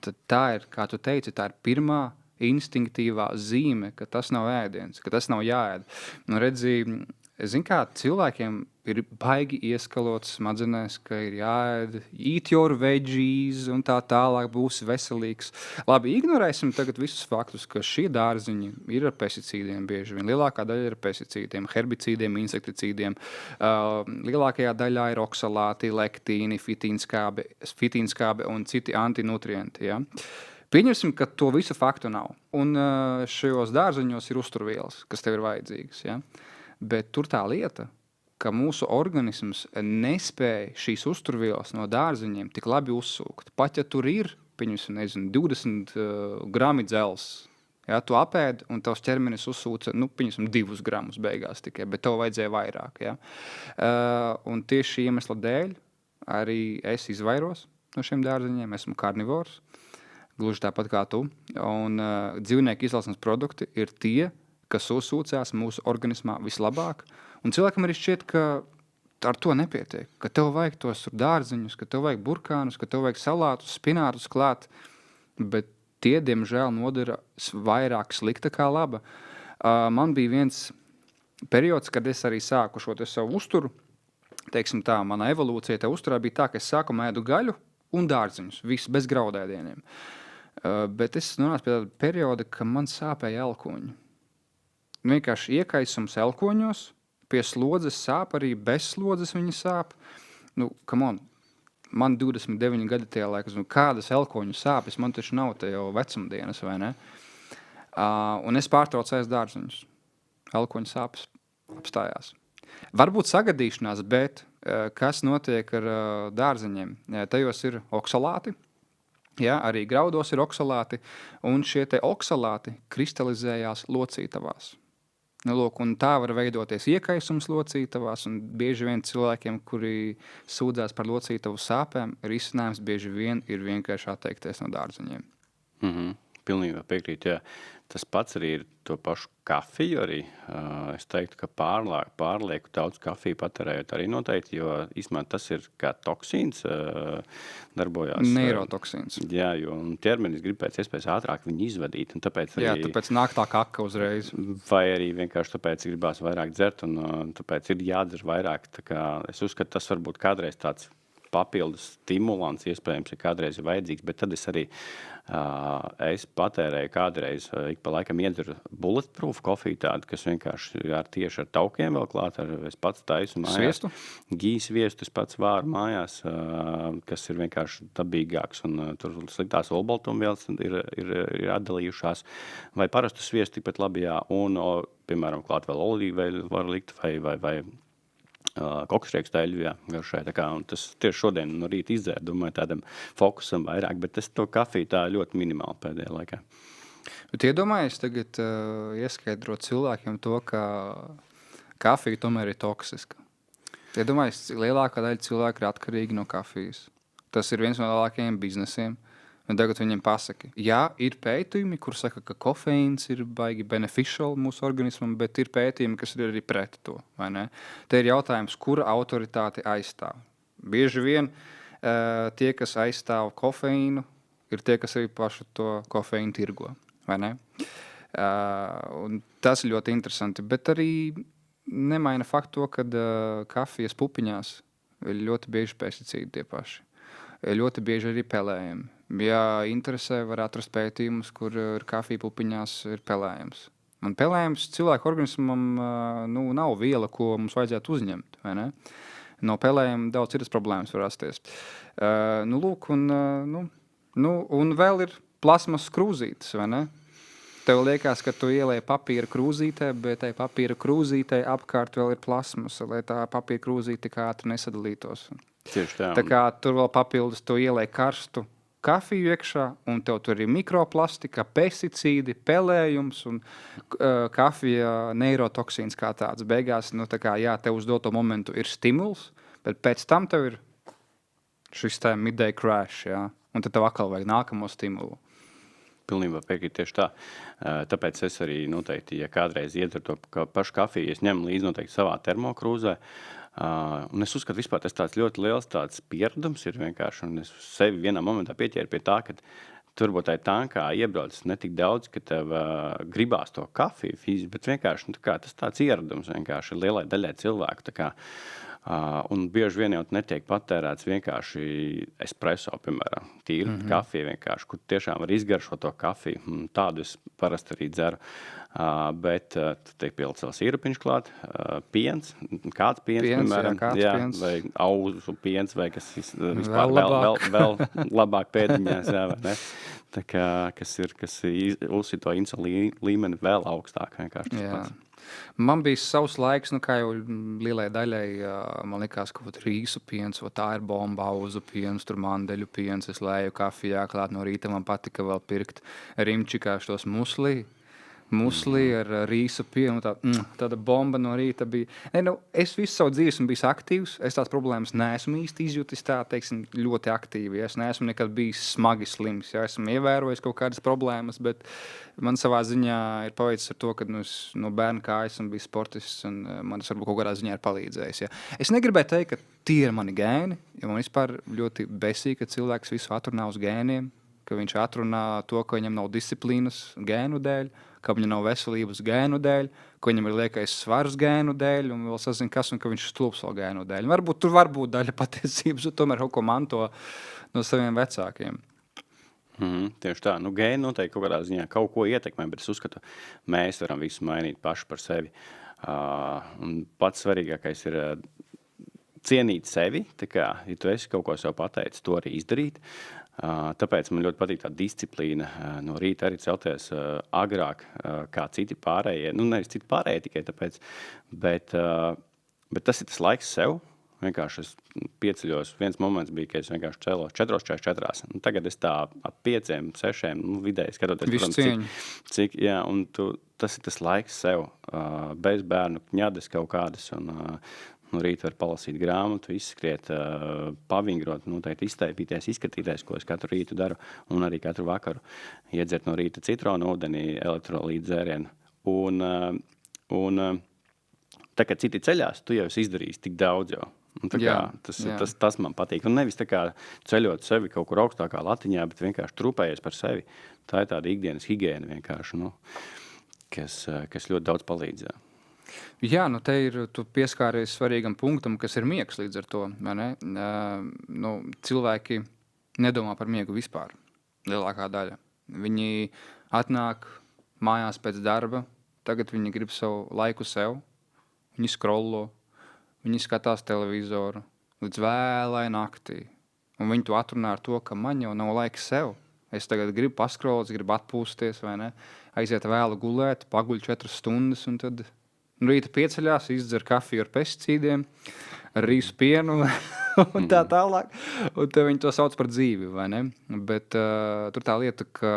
[SPEAKER 2] tad tā ir, kā tu teici, tā ir pirmā instinktīvā zīme, ka tas nav ēdiens, ka tas nav jāēd. Nu, redzi, zini kā, cilvēkiem ir baigi ieskalots smadzenēs, ka ir jāēd, eat your veggies un tā tālāk, būs veselīgs. Labi, ignorēsim tagad visus faktus, ka šie dārziņi ir ar pesticīdiem bieži vien. Lielākā daļa ir ar pesticīdiem, herbicīdiem, insekticīdiem. Lielākajā daļā ir oksalāti, lektīni, fitīnskābe un citi antinutrienti, ja? Pieņemsim, ka to visu faktu nav. Un šajos dārziņos ir uzturvielas, kas tev ir vajadzīgas. Ja? Bet tur tā lieta, ka mūsu organisms nespēja šīs uzturvielas no dārziņiem tik labi uzsūkt. Pat ja tur ir, pieņemsim, 20 grami dzels, ja, tu apēd un tavs ķermenis uzsūca, 2 gramus beigās tikai, bet tev vajadzēja vairāk. Ja? Un tieši šī iemesla dēļ arī es izvairos no šiem dārziņiem, esmu karnivors. Gluži tāpat kā tu. Un dzīvnieku izcelsmes produkti ir tie, kas uzsūcās mūsu organismā vislabāk. Un cilvēkam arī šķiet, ka ar to nepietiek. Ka tev vajag tos dārziņus, ka tev vajag burkānus, ka tev vajag salātus, spinātus klāt. Bet tie, diemžēl, nodara vairāk slikta kā laba. Man bija viens periods, kad es arī sāku šo savu uzturu. Teiksim tā, mana evolūcija te uzturā bija tā, ka es sākumā ēdu gaļu un dārziņus, visu bez graudēdieniem. Bet es nonācu pie tāda perioda, ka man sāpēja elkoņi. Vienkārši iekaisums elkoņos, pie slodzes sāp, arī bez slodzes viņa sāp. Come on, man 29 gadi tajā laikas, kādas elkoņu sāpes, man taču nav te jau vecumdienas, vai ne? Un es pārtraucu ēst dārziņus. Elkoņu sāpes apstājās. Varbūt sagadīšanās, bet kas notiek ar dārziņiem? Tajos ir oksalāti. Ja, arī graudos ir oksalāti, un šie te oksalāti kristalizējās locītavās. Lūk, un tā var veidoties iekaisums locītavās, un bieži vien cilvēkiem, kuri sūdzās par locītavu sāpēm, risinājums bieži vien ir vienkārši atteikties no dārziņiem.
[SPEAKER 1] Pilnībā piekrīt, jā. Tas pats arī ir to pašu kafiju arī. Es teiktu, ka pārlieku daudz kafiju patērējot arī noteikti, jo īstenībā tas ir kā toksīns darbojās.
[SPEAKER 2] Neirotoksīns.
[SPEAKER 1] Jā, jo ķermenis grib pēc iespējas ātrāk viņu izvadīt. Un tāpēc arī,
[SPEAKER 2] jā, tāpēc nāk tā kaka uzreiz.
[SPEAKER 1] Vai arī vienkārši tāpēc gribās vairāk dzert, un tāpēc ir jādzer vairāk. Tā kā es uzskatu, tas varbūt kādreiz tāds papildus stimulants, iespējams, ja kādreiz ir vajadzīgs, bet tad es arī es patērēju kādreiz, ik pa laikam iedzeru bulletproof kofiju tādu, kas vienkārši tieši ar taukiem vēl klāt, es pats taisu mājās.
[SPEAKER 2] Sviestu?
[SPEAKER 1] Gīs sviestu es pats vāru mājās, kas ir vienkārši dabīgāks, un tur sliktās olbaltumvielas ir atdalījušās, vai parastu sviestu tikpat labi, jā, un, piemēram, klāt vēl olīveļu var likt, vai kokosrieksteļu, jā, garšai. Tā kā, un tas tieši šodien no rīta izdzēru, domāju, tādam fokusam vairāk, bet es to kafiju tā ļoti minimāli pēdējā laikā.
[SPEAKER 2] Bet iedomājies tagad ieskaidrot cilvēkiem to, ka kafija tomēr ir toksiska. Iedomājies, lielākā daļa cilvēku ir atkarīgi no kafijas. Tas ir viens no lielākajiem biznesiem. Un tagad viņiem pasaka, jā, ir pētījumi, kur saka, ka kofeīns ir baigi beneficial mūsu organismam, bet ir pētījumi, kas ir arī pret to, vai ne? Te ir jautājums, kura autoritāte aizstāv. Bieži vien tie, kas aizstāv kofeīnu, ir tie, kas arī pašu to kofeīnu tirgo, vai ne? Un tas ir ļoti interesanti, bet arī nemaina faktu to, ka kafijas pupiņās ir ļoti bieži pesticīdi tie paši. Ļoti bieži arī pelējumi. Ja interesē, var atrast pētījumus, kur ir kafija pupiņās ir pelējums. Un pelējums cilvēku organismam nav viela, ko mums vajadzētu uzņemt, vai ne? No pelējuma daudz citas problēmas var rasties. Lūk, un vēl ir plasmas krūzītes, vai ne? Tev liekas, ka tu ielēji papīra krūzītē, bet tai papīra krūzītē apkārt vēl ir plasmas, lai tā papīra krūzīte kā ātri nesadalītos.
[SPEAKER 1] Tieši tā.
[SPEAKER 2] Tā kā tur vēl papildus tu ielēji karstu kafiju iekšā, un tev tur ir mikroplastika, pesticīdi, pelējums un kafija neirotoksīns kā tāds. Beigās, tā kā, jā, tev uz doto momentu ir stimuls, bet pēc tam tev ir šis tā midday crash, jā, un tad tev atkal vajag nākamo stimulu.
[SPEAKER 1] Pilnībā piekrīt tieši tā. Tāpēc es arī noteikti, ja kādreiz iedzeru to pašu kafiju, es ņemu līdzi noteikti savā termokrūzē. Un es uzskatu, vispār tas tāds ļoti liels tāds pieredums ir vienkārši, un es sevi vienā momentā pieķēru pie tā, ka tur varbūt tā tankā iebrauc ne tik daudz, ka tev gribās to kafiju fiziski, bet vienkārši tas tāds ieradums vienkārši lielai daļai cilvēku. Tā kā, un bieži vien jau netiek patērēts vienkārši espresso, piemēram, tīra kafija vienkārši, kur tiešām var izgaršot to kafiju. Tādu es parasti arī dzeru. Bet tu tiek pielicās īrapiņš klāt, piens, kāds piens, piemēram,
[SPEAKER 2] piens.
[SPEAKER 1] Vai auzu piens, vai kas vispār vēl labāk pēdiņās, jā, vai ne? Tā kā, kas uzsit to insulīnu līmeni vēl augstāk, vienkārši tas pats.
[SPEAKER 2] Man bija savs laiks, kā jau lielai daļai, man likās, ka rīsu piens, tā ir bomba, auzu piens, tur mandeļu piens, es lēju kafijā klāt no rīta, man patika vēl pirkt rimčikā šos musli ar rīsu pienu, tāda bomba no rīta bija. Es visu savu dzīvi esmu bijis aktīvs, es tās problēmas neesmu īsti izjutis ļoti aktīvi. Es neesmu nekad bijis smagi slims. Esmu ievērojis kaut kādas problēmas, bet man savā ziņā ir paveicis ar to, ka no bērna kājas esmu bijis sportists un man tas varbūt kaut kādā ziņā ir palīdzējis. Es negribēju teikt, ka tie ir mani gēni, jo man vispār ļoti besīgi, ka cilvēks visu atrunā uz gēniem, ka viņš atrunā to, ka viņam nav disciplīnas gēnu dēļ, ka viņam nav veselības gēnu dēļ, ka viņam ir liekais svars gēnu dēļ, un vēl sazina kas, un ka viņš stulbs vēl gēnu dēļ. Varbūt tur var būt daļa patiesības, un tomēr kaut ko manto no saviem vecākiem.
[SPEAKER 1] Tieši tā. Gēni noteikti kaut kādā ziņā kaut ko ietekmē, bet es uzskatu, mēs varam visu mainīt paši par sevi. Un pats svarīgākais ir cienīt sevi, tā kā, ja tu esi kaut ko sev pateicis, to arī izdarīt. Tāpēc man ļoti patīk tā disciplīna no rīta arī celties agrāk kā citi pārējie. Nevis citi pārējie tikai tāpēc, bet tas ir tas laiks sev. Vienkārši es pieceļos, viens moments bija, ka es vienkārši cēlos 4:44. Tagad es tā ap 5, 6 vidēji skatoties, protams, cik un tas ir tas laiks sev. Bez bērnu ņades kaut kādas un no rīta var palasīt grāmatu, izskriet, pavingrot, noteikti iztaipīties, izskatīties, ko es katru rītu daru, un arī katru vakaru iedzert no rīta citronu ūdenī, elektrolītu dzērienu. Un tā kā citi ceļās, tu jau esi izdarījis tik daudz jau. Tas man patīk. Un nevis tā kā ceļot sevi kaut kur augstākā latiņā, bet vienkārši trūpējies par sevi. Tā ir tāda ikdienas higiēna vienkārši, kas ļoti daudz palīdz.
[SPEAKER 2] Jā, te ir tu pieskāries svarīgam punktam, kas ir miegs līdz ar to. Vai ne? Cilvēki nedomā par miegu vispār, lielākā daļa. Viņi atnāk mājās pēc darba, tagad viņi grib savu laiku sev, viņi scrollo, viņi skatās televizoru līdz vēlai naktī. Un viņi to atrunā ar to, ka man jau nav laika sev. Es tagad gribu paskrolot, gribu atpūsties, vai ne? Aiziet vēlu gulēt, paguļ 4 stundas un tad rīta pieceļās, izdzer kafiju ar pesticīdiem, ar rīsu pienu un tā tālāk. Un te viņi to sauc par dzīvi, vai ne? Bet tur tā lieta, ka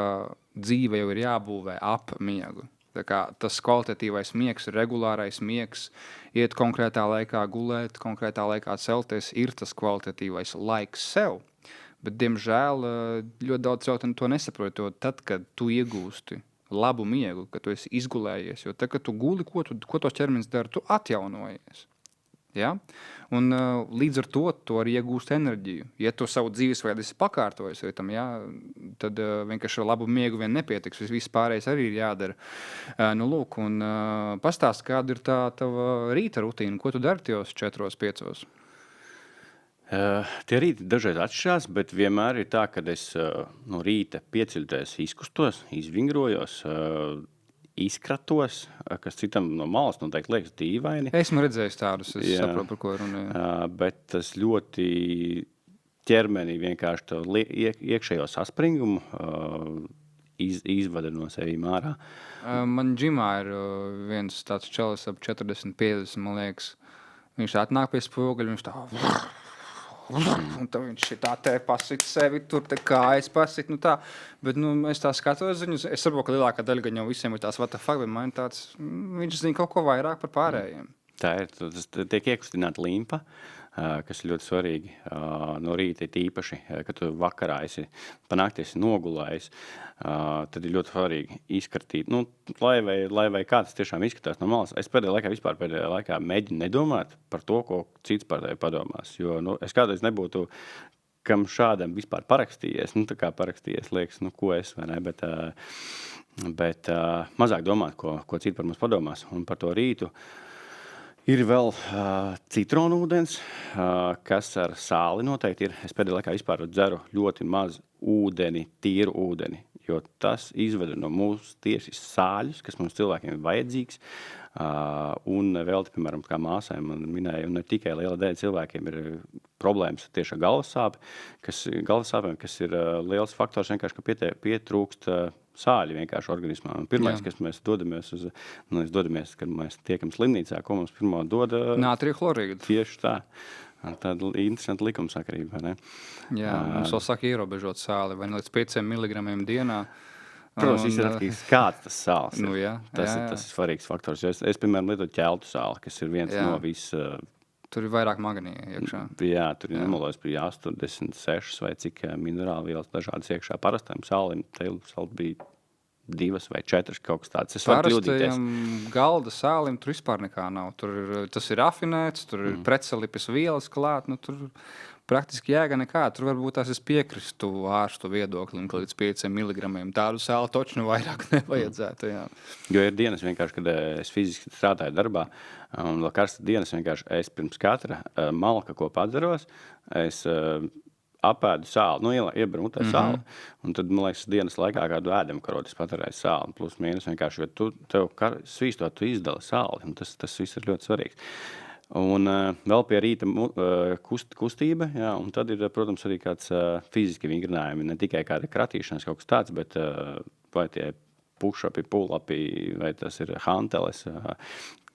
[SPEAKER 2] dzīve jau ir jābūvē ap miegu. Tā kā tas kvalitatīvais miegs, regulārais miegs, iet konkrētā laikā gulēt, konkrētā laikā celties, ir tas kvalitatīvais laiks sev. Bet, diemžēl, ļoti daudz cilvēku to nesaprot, jo tad, kad tu iegūsti labu miegu, ka tu esi izgulējies, jo tad, kad tu guli, ko tos ķermenis dara, tu atjaunojies. Ja? Un līdz ar to tu arī iegūst enerģiju. Ja tu savu dzīvesveidu esi pakārtojis, tad vienkārši ar labu miegu vien nepietiks. Viss pārējais arī ir jādara. Pastāst, kāda ir tā tava rīta rutīna, ko tu dari tajos 4-5?
[SPEAKER 1] Tie rīti dažreiz atšķirās, bet vienmēr ir tā, ka es no rīta pieceļoties, izkustos, izvingrojos, izkratos, kas citam no malas noteikti liekas dīvaini.
[SPEAKER 2] Esmu redzējis tādus, saprotu, par ko runāju.
[SPEAKER 1] Bet tas ļoti ķermenī vienkārši to iekšējo saspringumu izvada no sevīm ārā.
[SPEAKER 2] Man džimā ir viens tāds čalis ap 40-50, man liekas. Viņš atnāk pie spoguļa, viņš tā un tad viņš tā te pasit sevi, tur te kājas pasit, nu tā. Bet, nu, es tā skatos viņus, es saprotu, ka lielākā daļa gan jau visiem ir tās what the fuck, bet man tāds, viņš zina kaut ko vairāk par pārējiem.
[SPEAKER 1] Tā ir, tas tiek iekustināta limpa, kas ir ļoti svarīgi no rīta, īpaši, kad tu vakarā esi panākties nogulājis, tad ir ļoti svarīgi izkartīt, nu, lai vai kā tas tiešām izskatās no malas. Es pēdējā laikā mēģinu nedomāt par to, ko cits par tevi padomās, jo, nu, es kādreiz nebūtu, kam šādam vispār parakstījies, nu, tā kā parakstījies, liekas, nu, ko es, vai ne, bet mazāk domāt, ko citi par mums padomās, un par to rītu. Ir vēl citronu ūdens, kas ar sāli noteikti ir. Es pēdējā laikā vispār dzeru ļoti maz ūdeni, tīru ūdeni, jo tas izveda no mūsu tieši sāļus, kas mums cilvēkiem ir vajadzīgs. Un vēl, piemēram, kā māsai man minēja, un ne tikai liela daļa cilvēkiem ir problēmas tieši ar galvassāpēm, kas ir liels faktors vienkārši, ka pietrūkst sāļi vienkārši organismā. Un pirmais, kas mēs dodamies kad mēs tiekam slimnīcā, ko mums pirmo dod?
[SPEAKER 2] Nātrija chlorīdu.
[SPEAKER 1] Tieši tā. Tāda interesanta likumsakarība, vai ne?
[SPEAKER 2] Jā, mums vēl saka ierobežot sāli, vai ne līdz 5 mg dienā.
[SPEAKER 1] Protams, viss ir atkarīgs, kāds tas sāls ir.
[SPEAKER 2] Nu, jā.
[SPEAKER 1] Tas ir svarīgs faktors. Es piemēram, lietoju ķeltu sāli, kas ir viens no
[SPEAKER 2] Tur ir vairāk magnija iekšā.
[SPEAKER 1] Jā, tur ir nemalojas pie 86 vai cik minerāli vielas dažādas iekšā. Parastajam sālim bija 2 vai 4 kaut kas tāds. Es varu kļūdīties.
[SPEAKER 2] Parastajam galda sālim tur vispār nekā nav. Tas ir rafinēts, tur ir pretsalipes vielas klāt, nu tur praktiski jēga nekā. Tur varbūt tās es piekristu ārstu viedoklim, ka līdz 5 mg tādu sāli toču vairāk nevajadzētu. Jā.
[SPEAKER 1] Jo ir dienas vienkārši, kad es fiziski strādāju darbā, un vēl karsta dienas vienkārši es pirms katra malka, ko padzeros, es apēdu sāli, iebrunutē sāli, un tad, man liekas, dienas laikā kādu ēdam karotis patērēju sāli, plus mīnus vienkārši, jo tev svīstot, tu izdali sāli, un tas viss ir ļoti svarīgs. Un vēl pie rīta kustība, jā, un tad ir, protams, arī kāds fiziski vingrinājumi, ne tikai kāda kratīšanās kaut kas tāds, bet vai tie push-upi, pull-upi, vai tas ir hanteles,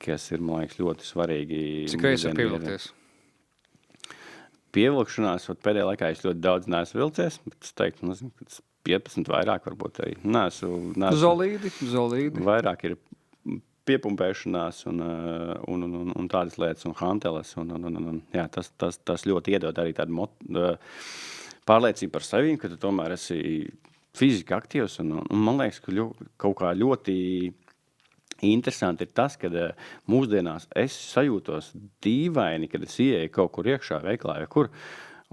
[SPEAKER 1] kas ir, man liekas, ļoti svarīgi.
[SPEAKER 2] Cik reizes var pievilkties?
[SPEAKER 1] Pievilkšanās, pēdējā laikā es ļoti daudz neesmu vilcies, bet es teiktu, 15 vairāk varbūt arī.
[SPEAKER 2] Zolīdi.
[SPEAKER 1] Vairāk ir piepumpēšanās un tādas lietas, un hanteles, jā, tas ļoti iedod arī tādu pārliecību par sevi, ka tu tomēr esi fiziski aktīvs, un man liekas, ka kaut kā ļoti interesanti ir tas, ka mūsdienās es sajūtos dīvaini, kad es ieeju kaut kur iekšā veiklā vai kur,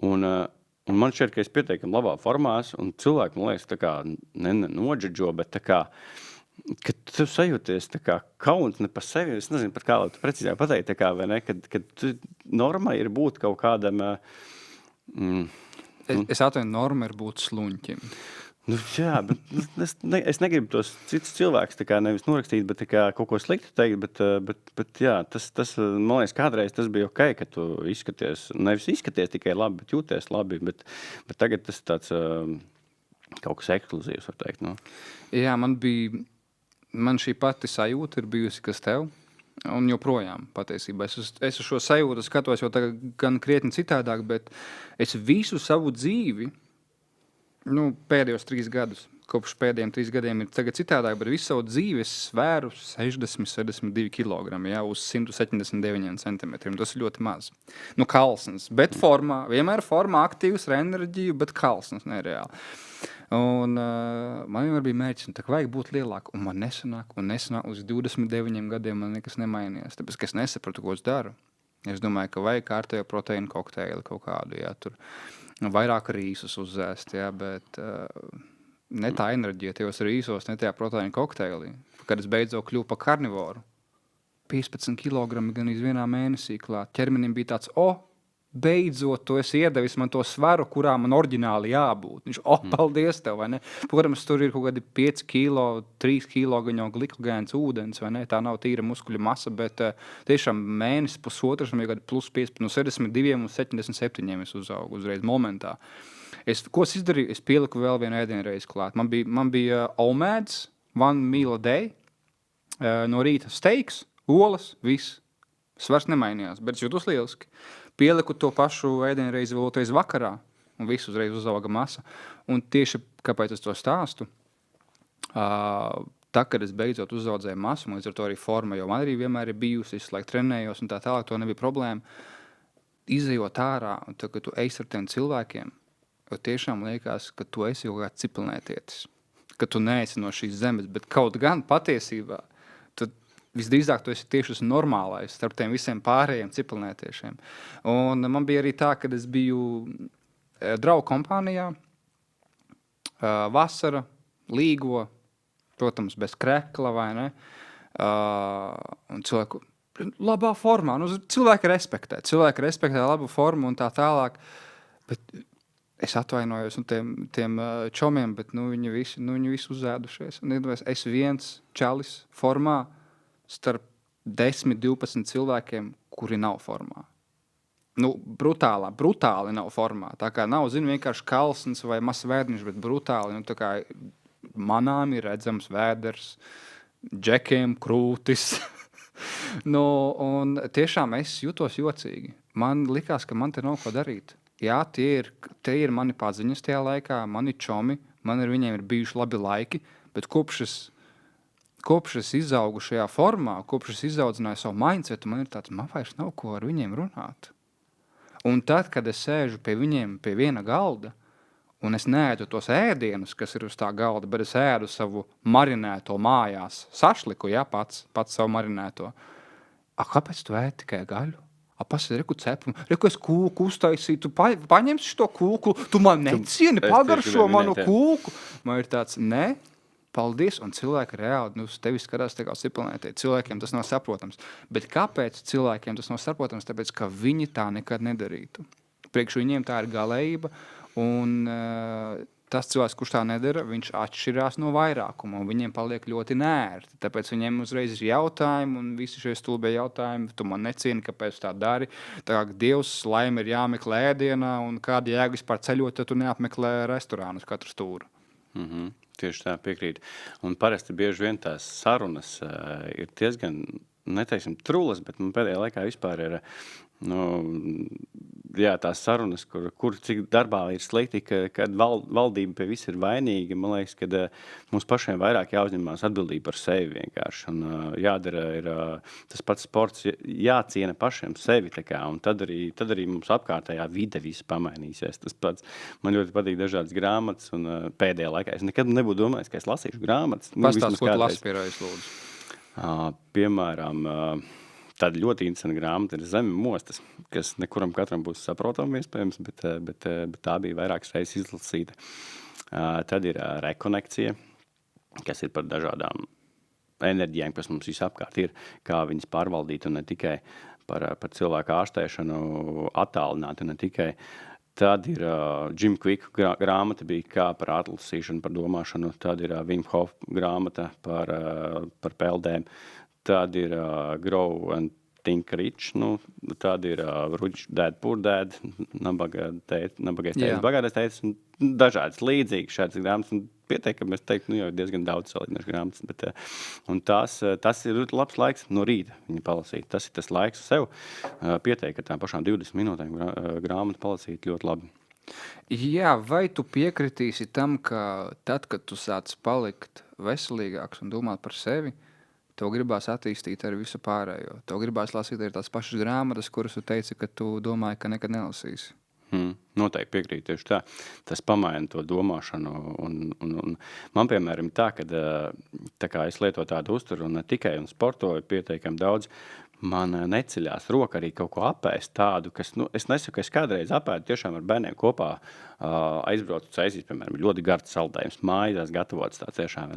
[SPEAKER 1] un man šķiet, ka es pietiekami labā formās, un cilvēki, man liekas, tā kā nodžadžo, bet tā kā, kad tu sajūties tā kā kauns ne par sevi, es nezinu pat kā, lai tu precīzāk pateikt, tā kā, vai ne, kad tu norma ir būt kaut kādam...
[SPEAKER 2] Es atvainu, norma ir būt sluņķim.
[SPEAKER 1] Nu, jā, bet es negribu tos citus cilvēkus tā kā nevis norakstīt, bet tā kā kaut ko sliktu teikt, bet jā, tas, man liekas, kādreiz tas bija ok, ka tu nevis izskaties tikai labi, bet jūties labi, bet tagad tas tāds kaut kas ekskluzīvs, var teikt, no?
[SPEAKER 2] Jā, man šī pati sajūta ir bijusi, kas tev, un joprojām patiesībā. Es uz šo sajūtu skatos jau tagad gan krietni citādāk, bet es visu savu dzīvi, pēdējos 3 gadus, kopš pēdējiem 3 gadiem ir tagad citādāk, bet visu savu dzīvi es svēru 60-62 kg, jā, uz 179 centimetriem. Tas ir ļoti maz. Kalsnes, bet formā, vienmēr formā aktīvs ar enerģiju, bet kalsnes nereāli. Un man vienmēr bija mērķis, tā vajag būt lielāk, un man nesanāk, uz 29 gadiem man nekas nemainījās, tāpēc, ka es nesapratu, ko es daru. Es domāju, ka vajag kārtējo proteīnu kokteili kaut kādu, jā, tur vairāk rīsus uzzēst, jā, bet ne tā enerģija tajos rīsos, ne tajā proteīnu kokteilī. Kad es beidzot kļuvu par karnivoru, 15 kg gan iz vienā mēnesī klāt. Ķermenim bija tāds, beidzot, tu esi iedevis man to svaru, kurā man oriģināli jābūt. Viņš, paldies tev, vai ne? Protams, tur ir kaut kādi 5 kilo, 3 kilo gaņo glikogēns ūdens, vai ne? Tā nav tīra muskuļu masa, bet tiešām mēnesis pusotrs, man bija plus 15, no 62 un 77 es uzaugu uzreiz momentā. Ko es izdarīju? Es pieliku vēl vienu ēdienreizi klāt. Man bija omēds, 1 meal a day, no rīta steiks, olas, viss. Svars nemainījās, bet es jūtos lieliski. pieliku to pašu ēdienreizi vēl otrais vakarā, un visu uzreiz uzauga masa. Un tieši kāpēc es to stāstu, tā, kad es beidzot uzaudzēju masu, līdz ar to arī forma, jo man arī vienmēr ir bijusi, visu laiku trenējos, un tā tālāk, to nebija problēma. Izejot ārā, un tā, kad tu esi ar tiem cilvēkiem, jo tiešām liekas, ka tu esi jau kāds cipelnētietis, ka tu neesi no šīs zemes, bet kaut gan patiesībā, tad visdrīzāk tu esi tieši normālais starp tiem visiem pārējiem cipelnētiešiem. Un man bija arī tā, kad es biju draugu kompānijā, vasara, līgo, protams, bez krekla, vai ne? Un cilvēku labā formā. Nu, cilvēki respektē labu formu un tā tālāk. Bet es atvainojos un tiem čomiem, bet viņi visi uzēdušies. Un es viens čalis formā starp 10-12 cilvēkiem, kuri nav formā. Nu, brutāli nav formā. Tā kā nav, vienkārši kalsns vai mazs vēdniņš, bet brutāli. Nu, tā kā manām ir redzams vēders, džekiem krūtis. Nu, un tiešām es jutos jocīgi. Man likās, ka man te nav ko darīt. Jā, tie ir mani paziņas tajā laikā, mani čomi, viņiem ir bijuši labi laiki, bet kopš es izaugu šajā formā, kopš es izaudzināju savu mindsetu, man ir tāds, man vairs nav ko ar viņiem runāt. Un tad, kad es sēžu pie viņiem pie viena galda, un es neēdu tos ēdienus, kas ir uz tā galda, bet es ēdu savu marinēto mājās, sašliku, ja, pats savu marinēto. Kāpēc tu ēdi tikai gaļu? Pasaka, reku cepu, es kūku uztaisīju, tu paņemsi šo kūku, tu man necieni, pagaršo manu kūku. Man ir tāds, ne, paldies, un cilvēki reāli, tevi skatās tā kā cipelnētie. Cilvēkiem tas nav saprotams. Bet kāpēc cilvēkiem tas nav saprotams? Tāpēc, ka viņi tā nekad nedarītu. Priekš viņiem tā ir galējība, un tas cilvēks, kurš tā nedara, viņš atšķirās no vairākuma, un viņiem paliek ļoti nērti. Tāpēc viņiem uzreiz ir jautājumi, un visi šie stulbie jautājumi, tu man necieni, kāpēc tā dari. Tā kā Dievs laime ir jāmeklē ēdienā, un kāda jēga vispār ceļot, tad tu neapmeklē restorānus katru stūru.
[SPEAKER 1] Tieši tā piekrīt. Un parasti bieži vien tās sarunas ir diezgan, neteiksim, trulas, bet man pēdējā laikā vispār ir tās sarunas, kur cik darbā ir slikti, kad valdība pie viss ir vainīga. Man liekas, ka mums pašiem vairāk jāuzņemās atbildība par sevi vienkārši. Un jādara ir tas pats sports, jāciena pašiem sevi. Tā kā, un tad arī mums apkārtējā vide viss pamainīsies. Tas pats man ļoti patīk dažādas grāmatas, un pēdējā laikā es nekad nebūtu domājis, ka es lasīšu grāmatas.
[SPEAKER 2] Pastāst, ko tu lasi pierādījis, lūdzu?
[SPEAKER 1] Piemēram, tāda ļoti interesanta grāmata ir Zeme mostas, kas nekuram katram būs saprotama iespējams, bet tā bija vairākas reizes izlasīta. Tad ir rekonekcija, kas ir par dažādām enerģijām, kas mums visapkārt ir, kā viņas pārvaldīt, un ne tikai par cilvēku ārstēšanu attālināti, ne tikai. Tad ir Jim Quick grāmata bija kā par atlasīšanu, par domāšanu. Tad ir Wim Hof grāmata par peldēm. Tad ir Grow and Think Rich. Tad ir Rich Dad, Poor Dad, Nabagais tētis, bagātais tētis. Dažādas līdzīgas šādas grāmatas. Pieteikami es teiktu, jau diezgan daudz salīdzināšu grāmatas. Un tas ir labs laiks no rīta viņu palasīt. Tas ir tas laiks sev pieteikt ar tām pašām 20 minūtēm grāmatu palasīt ļoti labi.
[SPEAKER 2] Jā, vai tu piekritīsi tam, ka tad, kad tu sāc palikt veselīgāks un domāt par sevi, tev gribās attīstīt arī visu pārējo. Tev gribās lasīt arī tās pašas grāmatas, kuras tu teici, ka tu domāji, ka nekad nelasīsi.
[SPEAKER 1] Noteikti piekrīt tieši tā. Tas pamaina to domāšanu. Un man, piemēram, tā, ka tā kā es lietoju tādu uzturu un ne tikai un sportoju pietiekami daudz, man neceļās roka arī kaut ko apēst tādu, kas, es nesaku, ka es kādreiz apēdu tiešām ar bērniem kopā aizbraucu ceļīt, piemēram, ļoti gards saldējums, mājās gatavots tā tiešām.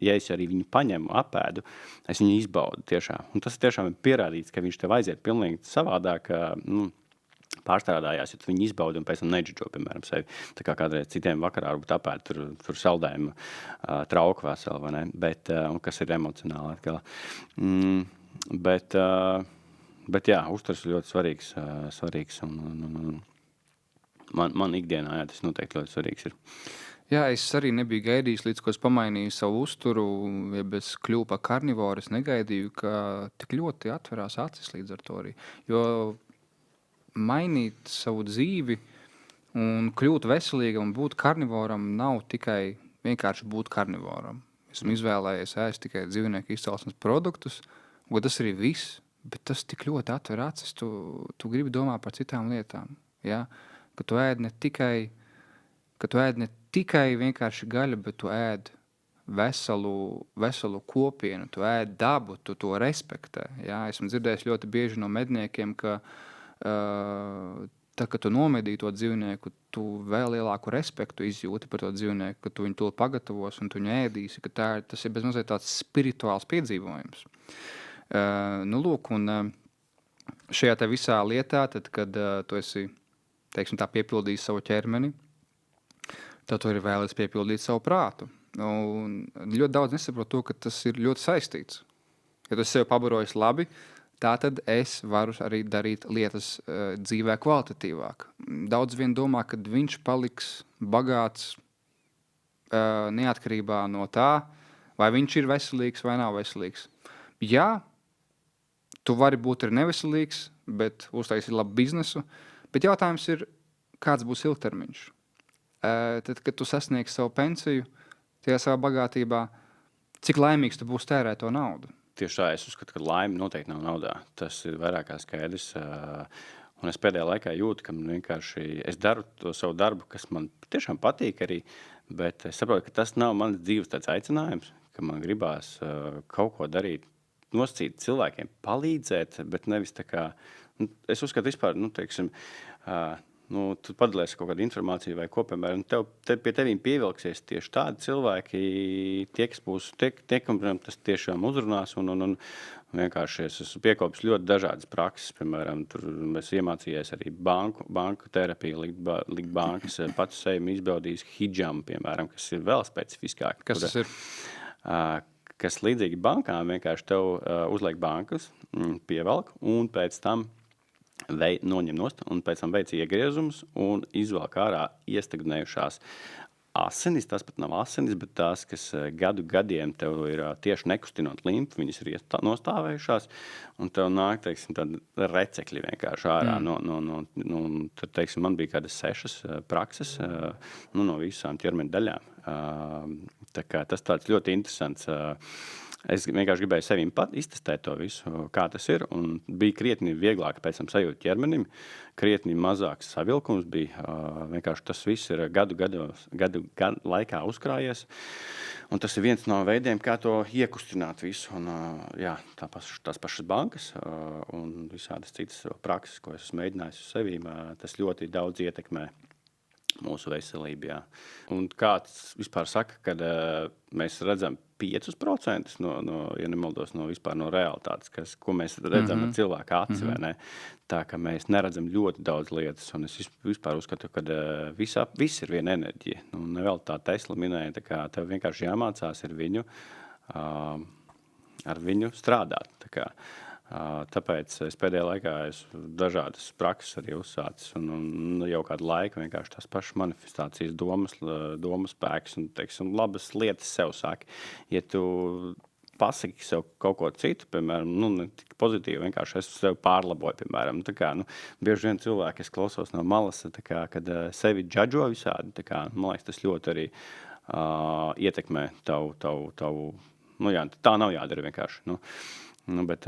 [SPEAKER 1] Ja es arī viņu paņemu, apēdu, es viņu izbaudu tiešām. Un tas tiešām ir pierādīts, ka viņš tev aiziet pilnīgi savādāk, pārstrādājās, ja tu viņu izbaudi un pēc tam nedžudžo, piemēram, sevi. Tā kā kādreiz citiem vakarā varbūt apēd tur saldējumu trauku veselu, vai ne? Bet, kas ir emocionāli atkal. Bet jā, uzturs ir ļoti svarīgs un man ikdienā tas noteikti ļoti svarīgs ir.
[SPEAKER 2] Jā, es arī nebiju gaidījis, līdz ko es pamainīju savu uzturu, ja es kļuvu par karnivoru, es negaidīju, ka tik ļoti atverās acis līdz ar to arī. Jo mainīt savu dzīvi un kļūt veselīgam un būt karnivoram nav tikai vienkārši būt karnivoram. Esmu izvēlējies ēst tikai dzīvnieku izcelsmes produktus, un tas arī viss, bet tas tik ļoti atver acis, tu gribi domāt par citām lietām. Ja? Ka tu ēd ne tikai vienkārši gaļu, bet tu ēd veselu kopienu, tu ēd dabu, tu to respektē. Ja? Esmu dzirdējis ļoti bieži no medniekiem, ka tā, kad tu nomedīji to dzīvnieku, tu vēl lielāku respektu izjūti par to dzīvnieku, ka tu viņu to pagatavos un tu viņu ēdīsi, ka tas ir bezmazliet tāds spirituāls piedzīvojums. Lūk, un šajā te visā lietā, tad, kad tu esi, teiksim tā, piepildījis savu ķermeni, tad tu arī vēlies piepildīt savu prātu. Un ļoti daudz nesaprot to, ka tas ir ļoti saistīts. Ja tu sevi pabarojis labi, tātad es varu arī darīt lietas dzīvē kvalitatīvāk. Daudz vien domā, ka viņš paliks bagāts neatkarībā no tā, vai viņš ir veselīgs vai nav veselīgs. Jā, tu vari būt arī neveselīgs, bet uztaisīt labu biznesu, bet jautājums ir, kāds būs ilgtermiņš. Tad, kad tu sasniegsi savu pensiju, tajā savā bagātībā, cik laimīgs tu būsi tērēt to naudu?
[SPEAKER 1] Tieši tā, es uzskatu, ka laime noteikti nav naudā. Tas ir vairāk kā skaidrs. Un es pēdējā laikā jūtu, ka vienkārši es daru to savu darbu, kas man tiešām patīk arī, bet es saprotu, ka tas nav mans dzīves tāds aicinājums, ka man gribās kaut ko darīt, nosacīt cilvēkiem, palīdzēt, bet nevis tā kā, es uzskatu vispār, teiksim, tu padalies kaut kādu informāciju vai ko, piemēram, pie tevīm pievilksies tieši tādi cilvēki, kam tas tiešām uzrunās, un vienkārši es esmu piekopis ļoti dažādas prakses, piemēram, tur es iemācījies arī banku terapiju, likt bankas, pats sevi izbaudījis hidžamu, piemēram, kas ir vēl specifiskāk.
[SPEAKER 2] Kas tas ir?
[SPEAKER 1] Kas līdzīgi bankām vienkārši tev uzliek bankas, pievelk, un pēc tam noņem nost, un pēc tam veic iegriezumus un izvelk ārā iestagnējušās asinis. Tas pat nav asinis, bet tās, kas gadiem tev ir tieši nekustinot limfu, viņas ir nostāvējušās, un tev nāk, teiksim, tādi recekļi vienkārši ārā. Tad, teiksim, man bija kādas 6 prakses no visām ķermeņa daļām. Tā kā tas tāds ļoti interesants. Es vienkārši gribēju sevim iztestēt to visu, kā tas ir, un bija krietni vieglāk pēc tam sajūt ķermenim, krietni mazāks savilkums bija, vienkārši tas viss ir gadu laikā uzkrājies, un tas ir viens no veidiem, kā to iekustināt visu, un jā, tās pašas bankas, un visādas citas prakses, ko es mēģināju uz sevīm, tas ļoti daudz ietekmē mūsu veselību, jā. Un kāds vispār saka, kad mēs redzam 5% ja nemaldos, vispār no realitātes, ko mēs redzam ar cilvēku aci, vai ne? Tā, ka mēs neredzam ļoti daudz lietas, un es vispār uzskatu, ka viss ir viena enerģija. Nevēl tā Tesla minēja, tā kā tev vienkārši jāmācās ar viņu strādāt, tā kā. Tāpēc es pēdējā laikā esmu dažādas prakses arī uzsācis, un jau kādu laiku vienkārši tās pašas manifestācijas domas spēks un, teiksim, labas lietas sev saki. Ja tu pasaki sev kaut ko citu, piemēram, ne tik pozitīvi, vienkārši es sev pārlaboju, piemēram. Tā kā, bieži vien cilvēki, es klausos no malas, tā kā, kad sevi džadžo visādi, tā kā, man liekas, tas ļoti arī ietekmē tavu, jā, tā nav jādara vienkārši, bet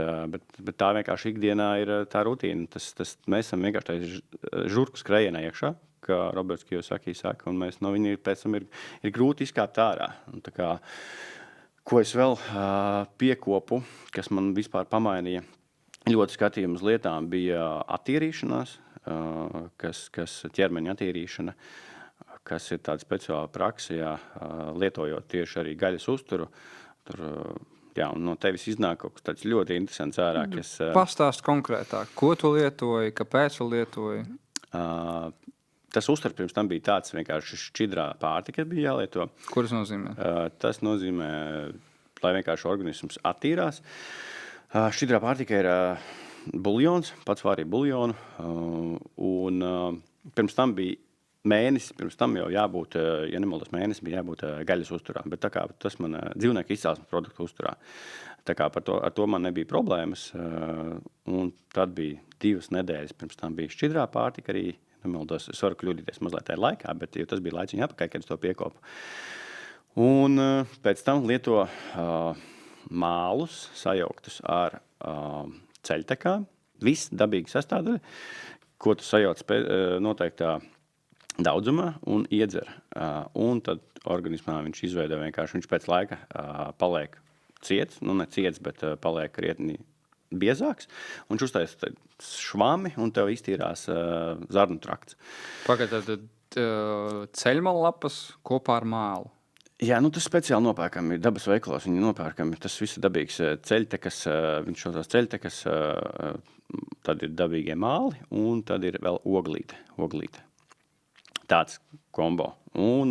[SPEAKER 1] tā vienkārši ikdienā ir tā rutīna. Mēs esam vienkārši tā žurku skrejienā iekšā, kā Roberts Kiyosaki saka, un mēs no viņa pēc tam ir grūti izkāpt ārā. Un tā kā, ko es vēl piekopu, kas man vispār pamainīja ļoti skatījumu uz lietām, bija attīrīšanās, kas ķermeņa attīrīšana, kas ir tāda speciāla praksa, lietojot tieši arī gaļas uzturu. Jā, un no tevis iznāk kaut kas tāds ļoti interesants ārā.
[SPEAKER 2] Pastāst konkrētāk, ko tu lietoji, kāpēc tu lietoji?
[SPEAKER 1] Tas uzturs pirms tam bija tāds vienkārši šķidrā pārtika bija jālieto.
[SPEAKER 2] Ko tas nozīmē?
[SPEAKER 1] Tas nozīmē, lai vienkārši organisms attīrās. Šķidrā pārtika ir buljons, pats vārīja buljonu, un pirms tam bija mēnesis pirms tam jau jābūt, ja nemaldos mēnesis, bija jābūt gaļas uzturā, bet tā kā tas man dzīvnieku izcelsmes produktu uzturā. Tā kā ar to man nebija problēmas, un tad bija 2 nedēļas, pirms tam bija šķidrā pārtika arī, nemaldos, es varu kļūdīties mazliet tajā laikā, bet jo tas bija laiciņā apakaļ, kad es to piekopu. Un pēc tam lieto mālus sajauktus ar ceļtekām, viss dabīgi sastāvdaļa, ko tu sajauc noteiktā daudzumā un iedzer. Un tad organismā viņš izveido vienkārši, viņš pēc laika paliek ciets, ne ciets, bet paliek krietni biezāks, un viņš uztaisa švami, un tev iztīrās zarnu trakts.
[SPEAKER 2] Pagaid, tad ceļmallapas kopā ar mālu.
[SPEAKER 1] Jā, tas speciāli nopērkami, dabas veikalos viņi nopērkami, tas viss ir dabīgs ceļtekas, viņš šos ceļtekas, tad ir dabīgie māli, un tad ir vēl oglīte. Tāds kombo. Un,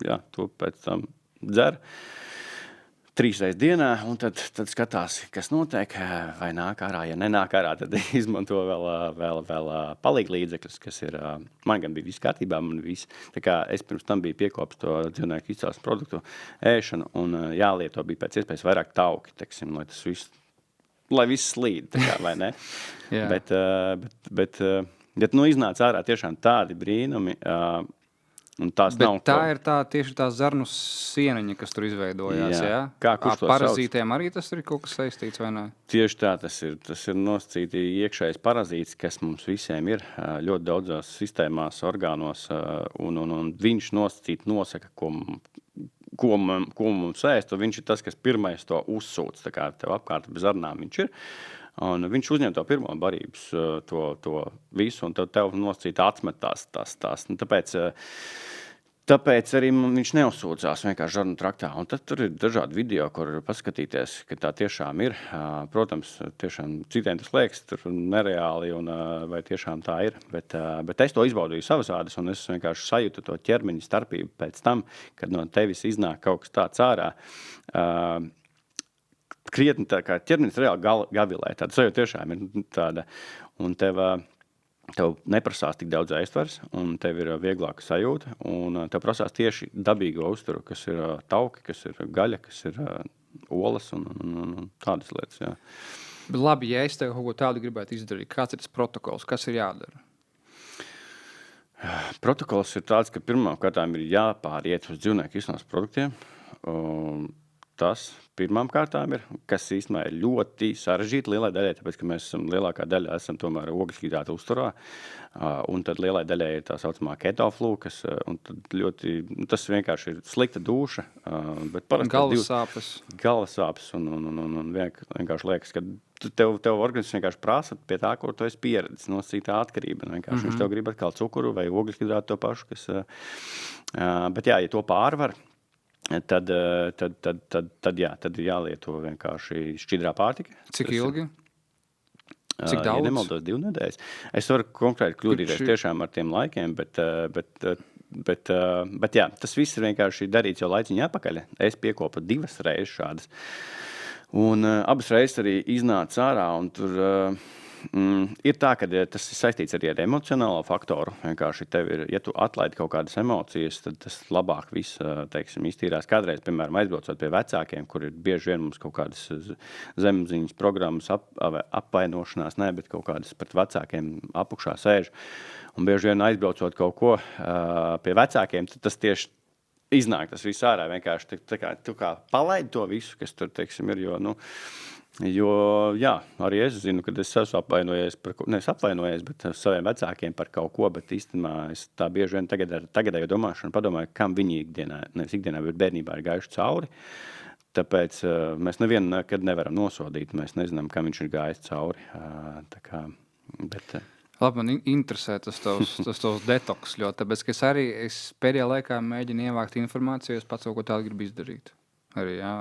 [SPEAKER 1] jā, to pēc tam dzer 3 reizes dienā, un tad skatās, kas notiek, vai nāk ārā. Ja nenāk ārā, tad izmanto vēl palīglīdzekļus, kas ir, man gan bija viss kārtībā, man viss. Tā kā es pirms tam biju piekopis to dzīvnieku izcelsmes produktu ēšanu, un jālieto bija pēc iespējas vairāk tauki, teiksim, lai viss slīd, tā kā, vai ne? Bet iznāca ārā tiešām tādi brīnumi, un tās
[SPEAKER 2] bet
[SPEAKER 1] nav...
[SPEAKER 2] tā ir tieši tā zarnu sieniņa, kas tur izveidojās, jā?
[SPEAKER 1] Kā kurš to
[SPEAKER 2] parazītiem arī tas ir kaut kas saistīts, vai ne?
[SPEAKER 1] Tieši tā tas ir. Tas ir nosacīti iekšējais parazīts, kas mums visiem ir ļoti daudzās sistēmās, orgānos, un viņš nosacīti nosaka, ko mums ēst, un viņš ir tas, kas pirmais to uzsūc, tā kā tev apkārt bez zarnām viņš ir. Un viņš uzņem to pirmo barības, to visu, un tev nosacīti atmet tās. Tāpēc arī viņš neuzsūcās vienkārši zarnu traktā. Un tad tur ir dažādi video, kur paskatīties, ka tā tiešām ir. Protams, tiešām citiem tas liekas tur nereāli, vai tiešām tā ir. Bet es to izbaudīju savas ādas, un es vienkārši sajūtu to ķermeņa starpību pēc tam, kad no tevis iznāk kaut kas tāds ārā. Krietni tā kā ķermenis reāli gavilē. Tāda sajūta tiešām ir tāda. Un tev neprasās tik daudz ēstvars, un tev ir vieglāka sajūta, un tev prasās tieši dabīgo uzturu, kas ir tauki, kas ir gaļa, kas ir olas un tādas lietas. Jā.
[SPEAKER 2] Bet labi, ja es tev kaut ko tādu gribētu izdarīt, kāds ir tas protokols, kas ir jādara?
[SPEAKER 1] Protokols ir tāds, ka pirmām kārtām ir jāpāriet uz dzīvnieku izcelsmes produktiem. Tas pirmām kārtām ir, kas īstenībā ir ļoti sarežģīti lielai daļai, tāpēc, ka mēs lielākā daļa esam tomēr ogļhidrātu uzturā, un tad lielai daļai ir tā saucamā ketoflu, un tad tas vienkārši ir slikta dūša, bet parasti galvas sāpes, un vienkārši liekas, ka tev organisms vienkārši prasa pie tā, kur tu esi pieredzis, nosacītā atkarība, vienkārši viņš tev grib atkal cukuru vai ogļhidrātu to pašu, bet jā, ja to pārvar, tad ir jālieto vienkārši šķidrā pārtika.
[SPEAKER 2] Cik ilgi? Cik daudz?
[SPEAKER 1] Ja nemaldos 2 nedēļas. Es varu konkrēti kļūdīties tiešām ar tiem laikiem, bet jā, tas viss ir vienkārši darīts jau laiciņā apakaļ. Es piekopu 2 reizes šādas. Un abas reizes arī iznāca ārā, un tur... ir tā, ka tas ir saistīts arī ar emocionālo faktoru. Vienkārši tev ir, ja tu atlaidi kaut kādas emocijas, tad tas labāk viss, iztīrās. Kādreiz, piemēram, aizbraucot pie vecākiem, kur ir bieži vien mums kaut kādas zemziņas programmas apvainošanās, bet kaut kādas pret vecākiem apakšā sēž. Un bieži vien aizbraucot kaut ko pie vecākiem, tad tas tieši iznāk tas viss ārā. Vienkārši tu kā palaidi to visu, kas tur, teiksim, ir, jo, jā, arī es zinu, kad es esmu apvainojies, bet saviem vecākiem par kaut ko, bet īstenībā es tā bieži vien tagadēju domāšanu padomāju, kam viņi nevis ikdienā, bet bērnībā ir gājuši cauri. Tāpēc mēs nevienu nekad nevaram nosodīt, mēs nezinām, kam viņš ir gājis cauri.
[SPEAKER 2] Labi, man interesē tas tavs detoks ļoti, tāpēc, ka es pēdējā laikā mēģinu ievākt informāciju, es pats kaut ko tādu gribu izdarīt. Arī, jā.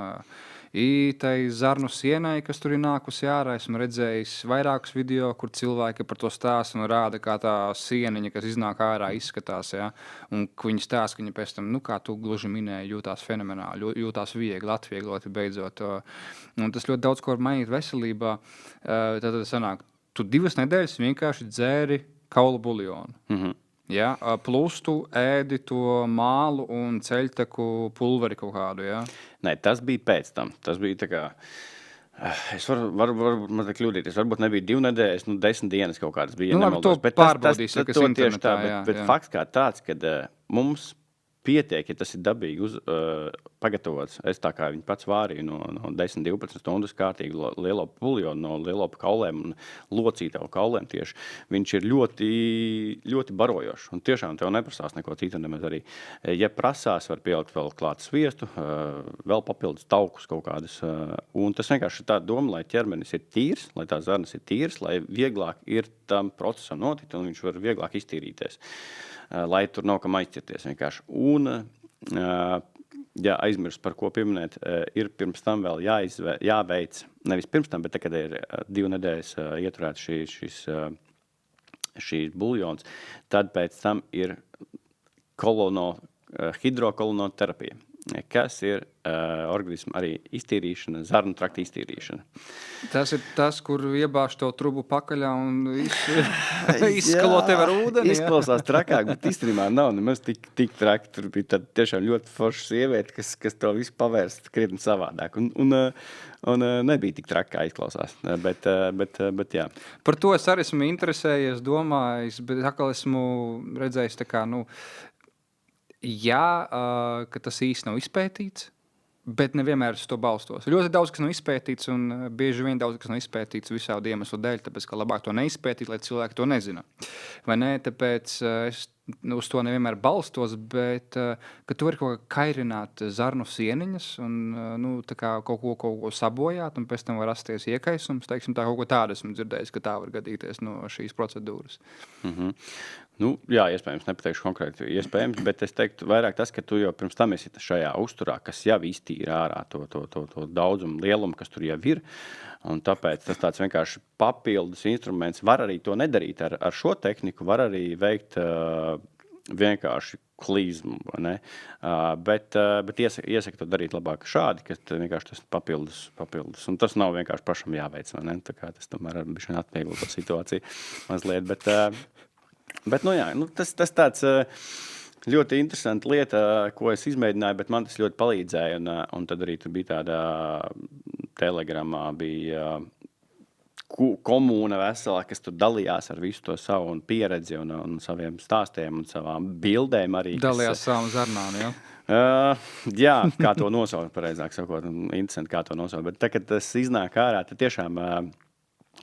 [SPEAKER 2] Tai zarnu sienai, kas tur ir nākusi ārā, esmu redzējis vairākus video, kur cilvēki par to stāsta un rāda, kā tā sieniņa, kas iznāk ārā, izskatās. Ja? Un viņi stāsta, ka viņi pēc tam, kā tu gluži minēji, jūtās fenomenāli, jūtās viegli, atviegloti beidzot. Un tas ļoti daudz ko var mainīt veselībā. Tad sanāk, tu 2 nedēļas vienkārši dzēri kaulu buljonu. Ja? Plus tu ēdi to mālu un ceļteku pulveri kaut kādu, ja?
[SPEAKER 1] Nē, tas bija pēc tam. Tas bija tā kā... Es varu mazliet kļūdīties. Varbūt nebija 2 nedēļas, 10 dienas kaut kādas bija.
[SPEAKER 2] Nu, labi, to pārbaudīsim, kas internetā,
[SPEAKER 1] bet fakts kā tāds, kad mums pietiek, ja tas ir dabīgi pagatavots. Es tā kā viņi pats vārīju no 10-12 stundas kārtīgi lielo buljonu, no lielopu kaulēm un locītavu kaulēm tieši. Viņš ir ļoti, ļoti barojošs. Un tiešām tev neprasās neko citu nemaz arī. Ja prasās, var pielikt vēl klāt sviestu, vēl papildus taukus kaut kādus. Un tas vienkārši ir tā doma, lai ķermenis ir tīrs, lai tās zarnas ir tīrs, lai vieglāk ir tam procesam notikt un viņš var vieglāk iztīrīties. Lai tur nav kam aizķerties vienkārši. Un, ja aizmirst, par ko pieminēt, ir pirms tam vēl jāveic, nevis pirms tam, bet tā, kad ir 2 nedēļas ieturēts šīs buljons, tad pēc tam ir hidrokolonoterapija, kas ir organismu arī iztīrīšana, zarnu trakta iztīrīšana.
[SPEAKER 2] Tas ir tas, kur iebāž to trubu pakaļā un izskalo tev ar ūdeni.
[SPEAKER 1] Izklausās trakāk, bet īstenībā nav nemaz tik traki. Tur bija tāda tiešām ļoti forša sieviete, kas to visu pavērst krietni savādāk. Un nebija tik traki, kā izklausās. Bet jā.
[SPEAKER 2] Par to es arī esmu interesējies, domājis, bet atkal esmu redzējis tā kā, ka tas īsti nav izpētīts, bet nevienmēr uz to balstos. Ļoti daudz, kas nav izpētīts, un bieži vien daudz, kas nav izpētīts visādi iemeslu dēļ, tāpēc, ka labāk to neizpētīt, lai cilvēki to nezina. Vai ne? Tāpēc es uz to nevienmēr balstos, bet ka tu vari kaut kā kairināt zarnu sieniņas un tā kā kaut ko sabojāt, un pēc tam var rasties iekaisums. Teiksim, tā kaut ko tādu esmu dzirdējis, ka tā var gadīties no šīs procedūras.
[SPEAKER 1] Jā, iespējams, nepateikšu konkrēti iespējams, bet es teiktu vairāk tas, ka tu jau pirms tam esi šajā uzturā, kas jau iztīra ārā to daudzumu lielumu, kas tur jau ir. Un tāpēc tas tāds vienkārši papildus instruments. Var arī to nedarīt ar šo tehniku, var arī veikt vienkārši klīzmu, ne? Bet iesaku to darīt labāk šādi, ka vienkārši tas papildus. Un tas nav vienkārši pašam jāveic, vai ne? Tā kā tas tomēr bišķi atvieglo to situāciju mazliet, bet tas tāds ļoti interesanta lieta, ko es izmēģināju, bet man tas ļoti palīdzēja, un tad arī tur bija tāda Telegramā bija komūna veselā, kas tur dalījās ar visu to savu pieredzi un saviem stāstiem un savām bildēm arī.
[SPEAKER 2] Dalījās savām zarnām, jā?
[SPEAKER 1] Jā, kā to nosaukt, pareizāk sakot, interesanti, kā to nosaukt, bet tā, kad tas iznāk ārā, tad tiešām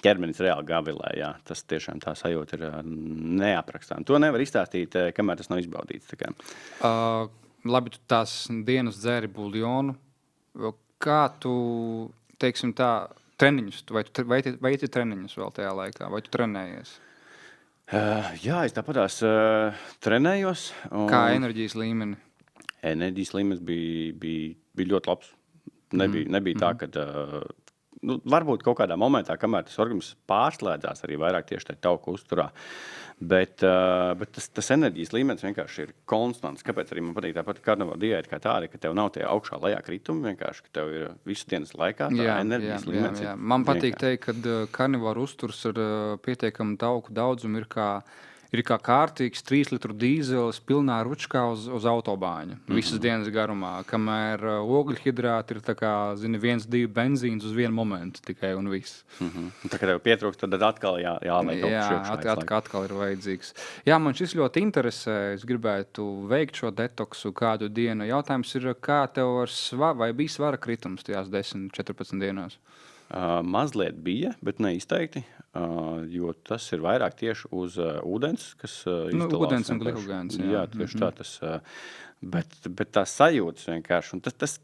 [SPEAKER 1] ķermenis reāli gavilē, jā. Tas tiešām tā sajūta ir neaprakstām. To nevar izstāstīt, kamēr tas nav izbaudīts.
[SPEAKER 2] Labi, tu tās dienas dzēri buljonu. Kā tu, teiksim tā, treniņus, vai tu treniņus vēl tajā laikā, vai tu trenējies?
[SPEAKER 1] Jā, es tāpatās trenējos.
[SPEAKER 2] Kā enerģijas līmeni?
[SPEAKER 1] Enerģijas līmenis bija ļoti labs. Nebija tā, ka... varbūt kaut kādā momentā, kamēr tas organisms pārslēdzās arī vairāk tieši tajā tauku uzturā. Bet tas enerģijas līmenis vienkārši ir konstants. Kāpēc arī man patīk tāpat karnivora diēta kā tāda, ka tev nav tie augšā lejā kritumi, vienkārši, ka tev ir visu dienas laikā tā enerģijas līmenis.
[SPEAKER 2] Jā. Man patīk teikt, ka karnivora uzturs ar pietiekamu tauku daudzumu ir kā kārtīgs 3 litru dīzelis pilnā ručkā uz autobāņa visas dienas garumā, kamēr ogļhidrāti ir tā kā, 1-2 benzīns uz vienu momentu tikai un viss.
[SPEAKER 1] Tā kā tev pietrūkst, tad atkal jāliek
[SPEAKER 2] atkal ir vajadzīgs. Jā, man šis ļoti interesē, es gribētu veikt šo detoksu kādu dienu. Jautājums ir, kā tev vai bija svara kritums tajās 10-14 dienās?
[SPEAKER 1] Mazliet bija, bet neizteikti, jo tas ir vairāk tieši uz ūdens, kas izdalās.
[SPEAKER 2] Ūdens un glikogēns.
[SPEAKER 1] Jā, tieši tā tas, bet tās sajūtas vienkārši, un tas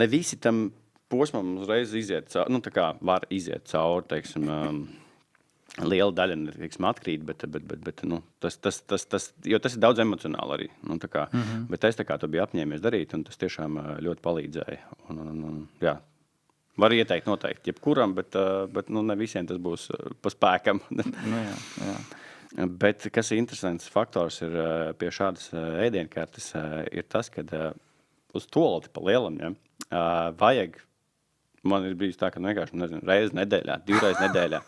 [SPEAKER 1] ne visi tam posmam uzreiz iziet cauri, tā kā var iziet cauri, teiksim, liela daļa, teiksim, atkrīt, bet jo tas ir daudz emocionāli arī, bet es tā kā to biju apņēmies darīt, un tas tiešām ļoti palīdzēja, un jā. Var ieteikt noteikti jebkuram, bet ne visiem tas būs pa spēkam.
[SPEAKER 2] Jā.
[SPEAKER 1] Bet kas ir interesants faktors ir pie šādas ēdienkartes, ir tas, ka uz toaleti pa lielam vajag Man ir bijis tā, ka vienkārši, nezinu, reizi nedēļā, 2 reizes nedēļā.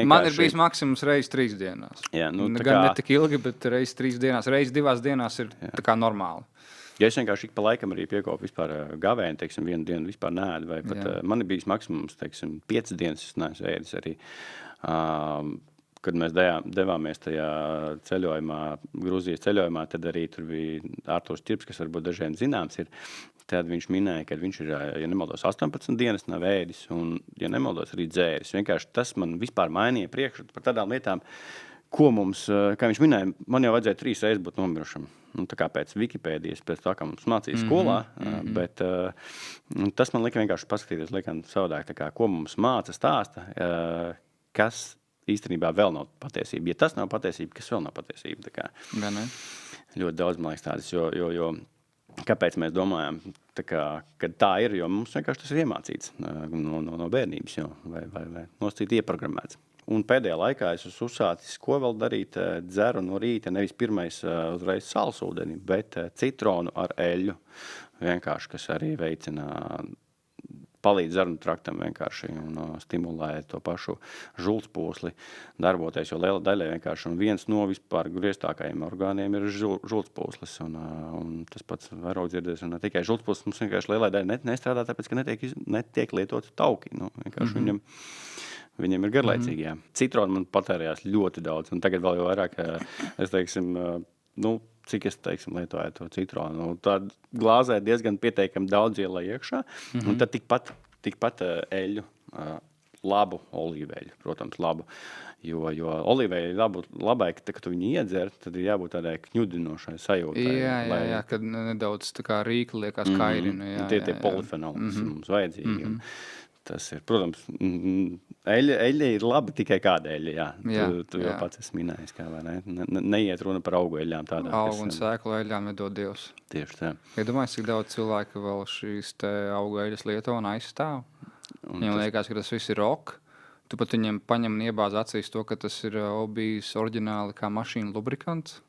[SPEAKER 2] Man ir bijis maksimums reizes 3 dienās.
[SPEAKER 1] Jā,
[SPEAKER 2] Gan ne tik ilgi, bet reizes 3 dienās. Reizes 2 dienās ir tā kā normāli.
[SPEAKER 1] Ja es vienkārši ik pa laikam arī piekopu vispār gavēni, teiksim, 1 dienu vispār neēdu, vai pat man ir bijis maksimums, teiksim, 5 dienas es neesmu ēdis arī. Kad mēs devāmies tajā ceļojumā, Grūzijas ceļojumā, tad arī tur bija Ārturs Čirps, kas varbūt dažiem zināms ir. Tad viņš minēja, ka viņš ir, ja nemaldos, 18 dienas nav ēdis un, ja nemaldos, arī dzēris. Vienkārši tas man vispār mainīja priekšstatu par tādām lietām, ko mums, kā viņš minēja, man jau vajadzēja 3 reizes būt nomirušam. Tā kā pēc Wikipēdijas, pēc tā, kā mums mācīja skolā, bet tas man lika vienkārši paskatīties, liekam savādāk, tā kā, ko mums māca stāsta, kas īstenībā vēl nav patiesība. Ja tas nav patiesība, kas vēl nav patiesība? Tā kā, ļoti daudz, man liekas, tādas, jo kāpēc mēs domājam, tā kā, kad tā ir, jo mums vienkārši tas ir iemācīts no bērnības, vai nosacīt ieprogrammēts. Un pēdējā laikā es esmu uzsācis, ko vēl darīt, dzeru no rīta, nevis pirmais uzreiz salsūdeni, bet citronu ar eļļu, vienkārši, kas arī veicina palīdz zarnu traktam vienkārši un stimulē to pašu žultspūsli darboties, jo liela daļa vienkārši un viens no vispār grieztākajiem orgāniem ir žultspūslis un tas pats vairāk dzirdēs un ne tikai žultspūslis mums vienkārši lielai daļa nestrādā, tāpēc, ka netiek lietoti tauki, vienkārši viņiem ir garlaicīgi, jā. Citronu man patērējās ļoti daudz un tagad vēl jau vairāk, es teiksim, cik es, lietoju to citronu. Tā glāzē diezgan pieteikami daudz ielai iekšā, un tad tikpat eļļu, labu olīveļu, protams, labu. Jo olīveļa ir labai, ka tu viņu iedzer, tad ir jābūt tādai kņudinošai sajūtai.
[SPEAKER 2] Jā, kad nedaudz tā kā rīkli liekas kairina.
[SPEAKER 1] Tie polifenoli, kas mums vajadzīgi. Tas ir, protams, eļļa ir laba tikai kāda eļļa, jā. Tu jau pats esi minējis, kā vai ne? Neiet runa par augu eļļām tādām.
[SPEAKER 2] Augu un sēklu eļļām nedod Dievs.
[SPEAKER 1] Tieši tā.
[SPEAKER 2] Iedomājies, cik daudz cilvēku vēl šīs te augu eļļas lieto un aizstāv. Viņam liekas, ka tas viss ir rok. Tu pat viņiem paņem un iebāz acīs to, ka tas ir bijis oriģināli kā mašīna lubrikants.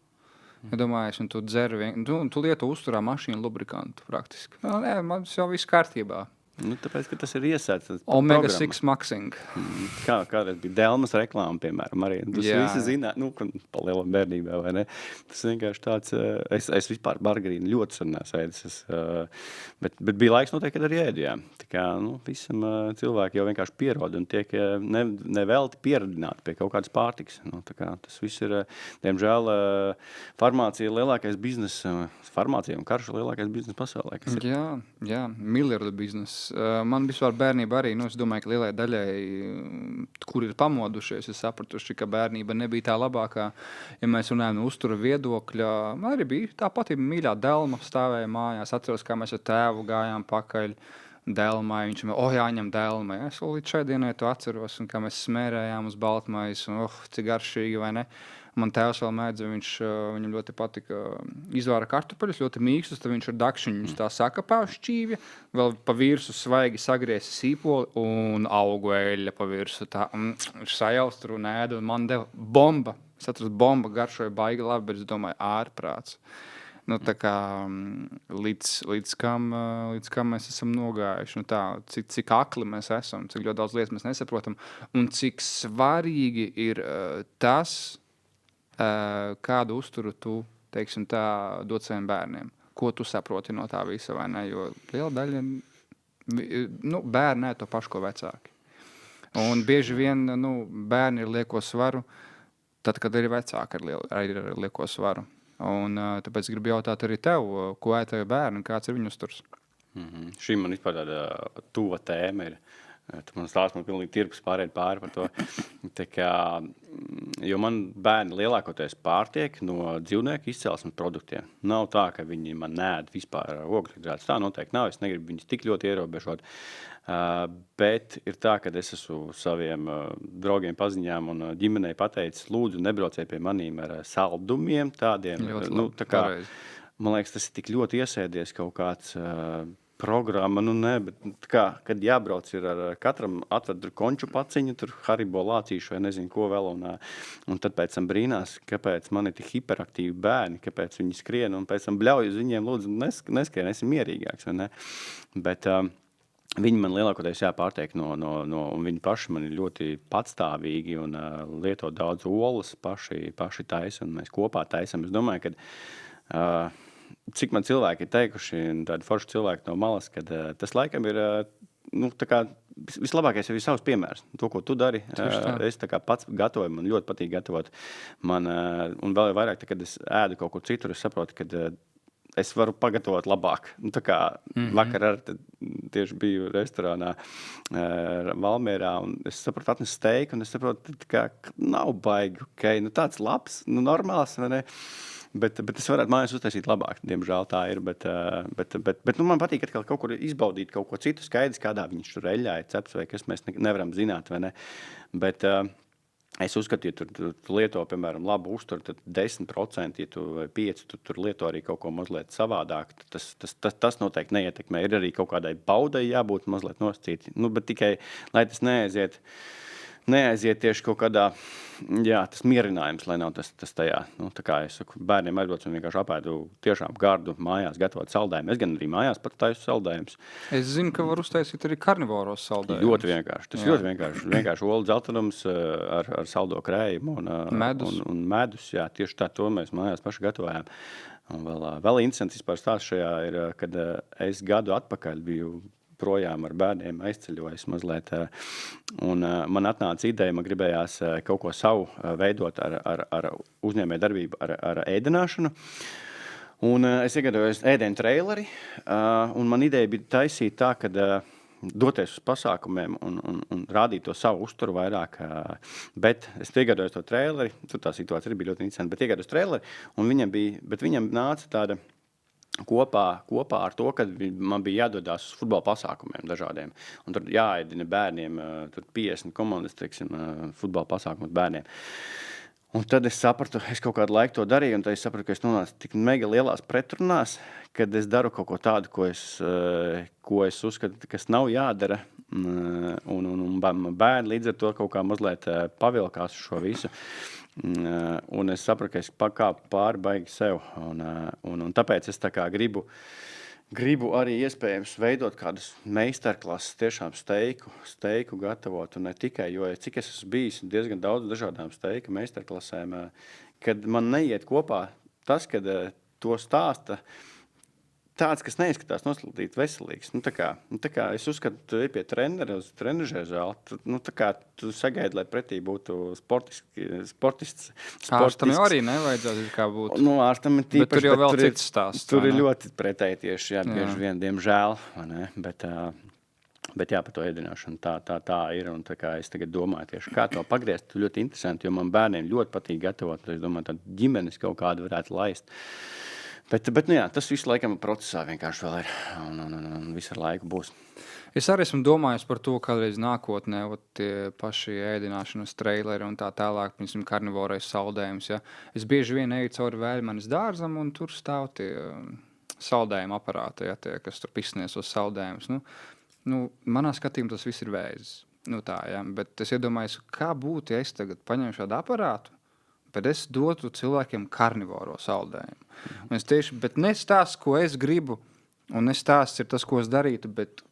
[SPEAKER 2] Iedomājies, un tu dzer tu lieto uzturā mašīnu lubrikantu praktiski. Nē, man jau viss kārtībā.
[SPEAKER 1] Tāpēc, ka tas ir iesēts.
[SPEAKER 2] Omega 6 Maxing.
[SPEAKER 1] Kādreiz bija Delmas reklāma, piemēram, arī. Tas visi zina, pa lielam bērnībā, vai ne? Tas vienkārši tāds, es vispār margarīnu ļoti sarunās ēdis, bet bija laiks noteikti, kad arī ēdu, jā. Tā kā, visam cilvēki jau vienkārši pierod un tiek nevelti pieradināti pie kaut kādas pārtikas. Tā kā tas viss ir, diemžēl, farmācija lielākais biznes, farmācija un karš lielākais biznes pasaulē.
[SPEAKER 2] Jā, miljardu biznes. Man vispār bērnība arī, es domāju, ka lielai daļai, kur ir pamodušies, es sapratuši, ka bērnība nebija tā labākā. Ja mēs runājam no uztura viedokļa, man arī bija tā pati mīļā Delma stāvēja mājās. Atceros, kā mēs ar tēvu gājām pakaļ Delmai. Viņš jāņem Delmai. Es vēl līdz šai dienai to atceros, un kā mēs smērējām uz baltmais, un cik garšīgi, vai ne? Man tēvs vēl mēdza, viņam ļoti patika izvāra kartupeļus, ļoti mīkstus, tad viņš ar dakšiņu tā sakapā šķīvja, vēl pa virsu svaigi sagrieza sīpoli un augu eļļa pa virsu. Viņš sajaustru un ēda, un man deva bomba. Es atceros, bomba garšoja baigi labi, bet es domāju, ārprāts. Tā kā līdz kam mēs esam nogājuši, cik akli mēs esam, cik ļoti daudz lietas mēs nesaprotam, un cik svarīgi ir tas, kādu uzturu tu, teiksim tā, dod saviem bērniem. Ko tu saproti no tā visa, vai ne? Jo liela daļa, bērni to pašu, ko vecāki. Un bieži vien, bērni ir lieko svaru, tad, kad arī vecāki ir lieko svaru. Un tāpēc gribu jautāt arī tev, ko ēd tavi bērni, kāds ir viņu uzturs?
[SPEAKER 1] Šī man vispār tāda tuva tēma ir. Tu man stāst, man pilnīgi tirpus pārēt pāri par to. Tā kā, jo man bērni lielākoties pārtiek no dzīvnieku izcelsmes produktiem. Nav tā, ka viņi man neēd vispār ogļhidrātus. Tā noteikti nav. Es negribu viņus tik ļoti ierobežot. Bet ir tā, ka es esmu saviem draugiem, paziņām un ģimenei pateicis, lūdzu, nebrauciet pie manīm ar saldumiem tādiem. Tā kā, man liekas, tas ir tik ļoti iesēdies kaut kāds programma, bet kad jābrauc ir ar katram atved konču paciņu, tur Haribo lācīšu vai nezinu ko vēl, un tad pēc tam brīnās, kāpēc man ir tik hiperaktīvi bērni, kāpēc viņi skrien, un pēc tam bļauj uz viņiem, lūdzu, neskrien, esi mierīgāks, vai ne? Bet viņi man lielākoties pārtiek un viņi paši man ir ļoti patstāvīgi un lieto daudz olas, paši taisa, un mēs kopā taisam. Es domāju, ka cik man cilvēki ir teikuši, tādi forši cilvēki no malas, ka tas laikam ir tā kā vislabākais ir savs piemērs. To, ko tu dari, es tā kā pats gatavoju, man ļoti patīk gatavot. Un vēl vairāk, kad es ēdu kaut kur citur, es saprotu, ka es varu pagatavot labāk. Tā kā vakar tieši biju restorānā Valmierā, un es saprotu, atnesu steiku, un es saprotu, ka nav baigi, okay. Tāds labs, normāls, vai ne? Bet es varētu mājās uztaisīt labāk. Diemžēl tā ir, bet man patīk atkal kaut kur izbaudīt kaut ko citu, skaidrs, kādā viņš tur eļļā ir cepts vai kas mēs nevaram zināt, vai ne? Bet es uzskatu, ja tu lieto, piemēram, labu uzturu, tad 10%, ja tu vai 5%, tur lieto arī kaut ko mazliet savādāk. Tas noteikti neietekmē. Ir arī kaut kādai baudai jābūt mazliet nosacīti. Bet tikai, lai tas neaiziet tieši kaut kādā, tas mierinājums, lai nav tas tajā. Tā kā es saku, bērniem aizbrauc un vienkārši apēdu tiešām gardu mājās gatavot saldējumu. Es gan arī mājās pat taisu saldējumus.
[SPEAKER 2] Es zinu, ka var uztaisīt arī karnivoros saldējumus.
[SPEAKER 1] Ļoti vienkārši. Tas ļoti vienkārši. Vienkārši olu dzeltenums ar saldo krējumu un medus. Jā, tieši tā to mēs mājās paši gatavojām. Un vēl interesants vispār stāsts šajā ir, kad es gadu atpakaļ biju projām ar bērniem aizceļojis mazliet. Un man atnāca ideja, man gribējās kaut ko savu veidot ar uzņēmēju darbību, ar ēdināšanu. Un es iegādājos ēdienu traileri, un man ideja bija taisīt tā, ka doties uz pasākumiem un rādīt to savu uzturu vairāk. Bet es iegādājos to traileri, tur tā situācija arī bija ļoti interesanta, bet iegādājos traileri, un viņam nāca tāda kopā ar to, ka man bija jādodās uz futbola pasākumiem dažādiem. Un tur jāēdina bērniem, tur 50 komandas, teiksim, futbola pasākumus bērniem. Un tad es sapratu, es kaut kādu laiku to darīju, un tad es sapratu, ka es nonācu tik mega lielās pretrunās, kad es daru kaut ko tādu, ko es uzskatu, kas nav jādara. Un bērni līdz ar to kaut kā mazliet pavilkās šo visu. Un es sapratu, ka es pakāpu pāri baigi sev. Un tāpēc es tā kā gribu arī iespējams veidot kādus meistarklases, tiešām steiku gatavot. Un ne tikai, jo cik es esmu bijis diezgan daudz dažādām steika meistarklasēm, kad man neiet kopā tas, kad to stāsta tāds, kas neizskatās noslēdīt veselīgs. Tā kā es uzskatu, tu ej pie trenera uz trenažera zāli, tā kā tu sagaidi, lai pretī būtu sportists.
[SPEAKER 2] Ārstam jau arī nevajadzētu kā būt.
[SPEAKER 1] Ārstam ir tīpaši,
[SPEAKER 2] bet tur jau vēl cits stāsts.
[SPEAKER 1] Tur ir ļoti pretēji tieši, bieži vien, diemžēl, ne? Bet jā, par to ēdināšanu tā ir, un tā kā es tagad domāju tieši, kā to pagriezt, ļoti interesanti, jo man bērniem ļoti patīk gatavot, es domāju, tādu ģimenes kaut kādu varētu laist. Bet jā, tas visu laikam procesā vienkārši vēl ir, un visu ar laiku būs.
[SPEAKER 2] Es arī esmu domājis par to, kādreiz nākotnē, tie paši ēdināšanas traileri un tā tālāk, piemēram, karnivorais saldējums. Ja. Es bieži vien eju cauri Vēļmanis dārzam, un tur stāv tie saldējuma aparāti, ja, tie, kas tur pisnies uz saldējumus. Manā skatījumā tas viss ir vēzis. Tā, ja. Bet es iedomājos, kā būtu, ja es tagad paņemšu šādu aparātu, bet es dotu cilvēkiem karnivoro saldējumu. Bet nestāsts, ko es gribu, un nestāsts ir tas, ko es darītu, bet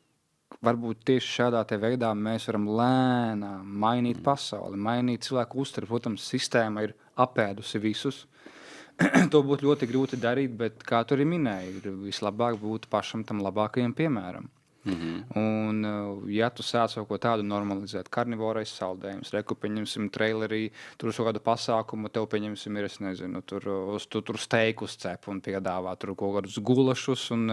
[SPEAKER 2] varbūt tieši šādā te veidā mēs varam lēnām mainīt pasauli, mainīt cilvēku uzturu. Protams, sistēma ir apēdusi visus. To būtu ļoti grūti darīt, bet, kā tu arī minēji, vislabāk būtu pašam tam labākajam piemēram. Un, ja tu sāc kaut ko tādu normalizēt, karnivorais saldējums, reku pieņemsim trailerī, tur uz kādu pasākumu, tev pieņemsim ir, es nezinu, tur steikus cep un piedāvā tur kaut kādus gulašus un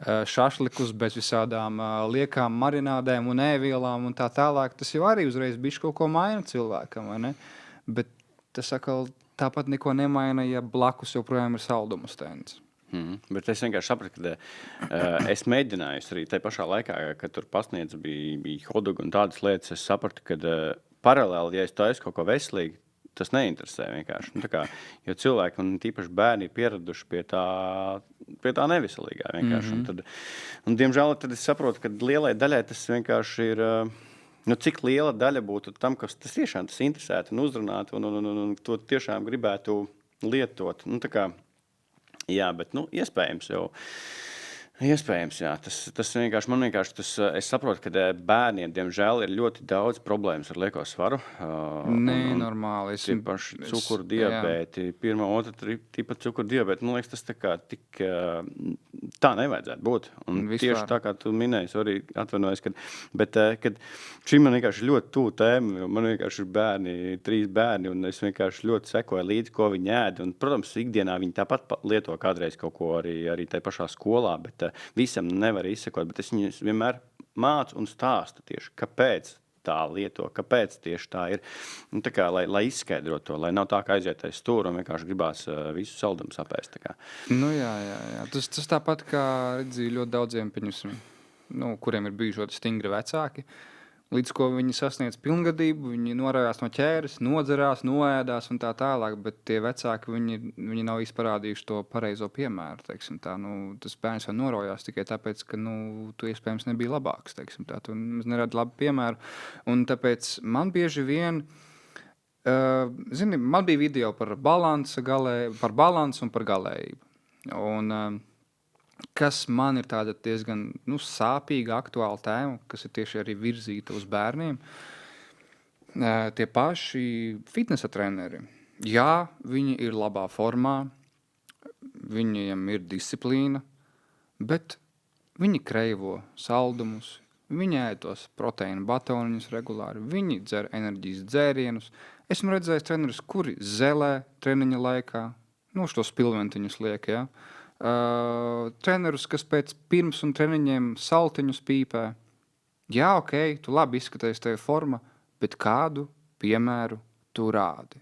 [SPEAKER 2] šašlikus bez visādām liekām marinādēm un ēvielām un tā tālāk. Tas jau arī uzreiz bišķi kaut ko maina cilvēkam, vai ne? Bet tas atkal tāpat neko nemaina, ja blakus joprojām ir saldumu stends.
[SPEAKER 1] Bet es vienkārši sapratu, ka es mēģināju arī tajā pašā laikā, kad tur pasniedz bija hotdog un tādas lietas, es sapratu, ka paralēli, ja es taisu kaut ko veselīgi, tas neinteresē vienkārši. Jo cilvēki un tīpaši bērni ir pieraduši pie tā neveselīgā vienkārši. Un diemžēl tad es saprotu, ka lielai daļai tas vienkārši ir, cik liela daļa būtu tam, kas tas tiešām tas interesētu un uzrunātu un to tiešām gribētu lietot. Jā, bet iespējams jau Iespējams, jā. Tas vienkārši, es saprotu, ka bērniem, diemžēl, ir ļoti daudz problēmas ar lieko svaru.
[SPEAKER 2] Nenormāli.
[SPEAKER 1] Tie paši cukuru diabēti, pirmā, otra tipa cukuru diabēti. Man liekas, tas tā nevajadzētu būt. Un tieši tā, kā tu minēji, arī atvainojos, kad šī man vienkārši ļoti tuvu tēma, jo man vienkārši ir 3 bērni, un es vienkārši ļoti sekoju līdzi, ko viņi ēd. Un, protams, ikdienā viņi tāpat lieto kādreiz kaut ko arī tajā pašā skolā, bet visam nevar izsekot, bet es viņus vienmēr mācu un stāstu tieši, kāpēc tā lieto, kāpēc tieši tā ir. Un tā kā, lai izskaidro to, lai nav tā, ka aiziet aiz stūra un vienkārši gribās visu saldumu sapēst.
[SPEAKER 2] Nu jā. Tas tāpat kā redzīju ļoti daudziem, kuriem ir bijuši ļoti stingri vecāki. Līdz ko viņi sasniedz pilngadību, viņi norājās no ķēres, nodzerās, noēdās un tā tālāk, bet tie vecāki, viņi nav izparādījuši to pareizo piemēru, teiksim tā. Tas bērns jau norojās tikai tāpēc, ka, tu iespējams nebija labāks, teiksim tā. Tu neradi labu piemēru. Un tāpēc man bieži vien, man bija video par balansu un par galējību. Un kas man ir tāda diezgan sāpīga, aktuāla tēma, kas ir tieši arī virzīta uz bērniem. Tie paši fitnesa treneri. Jā, viņi ir labā formā, viņiem ir disciplīna, bet viņi kreivo saldumus, viņi ēd tos proteīna batoniņus regulāri, viņi dzer enerģijas dzērienus. Esmu redzējis trenerus, kuri zelē treniņa laikā, šos pilventiņus liek, jā. Trenerus, kas pēc pirms un treniņiem saltiņus pīpē. Jā, ok, tu labi izskaties, tev forma, bet kādu piemēru tu rādi?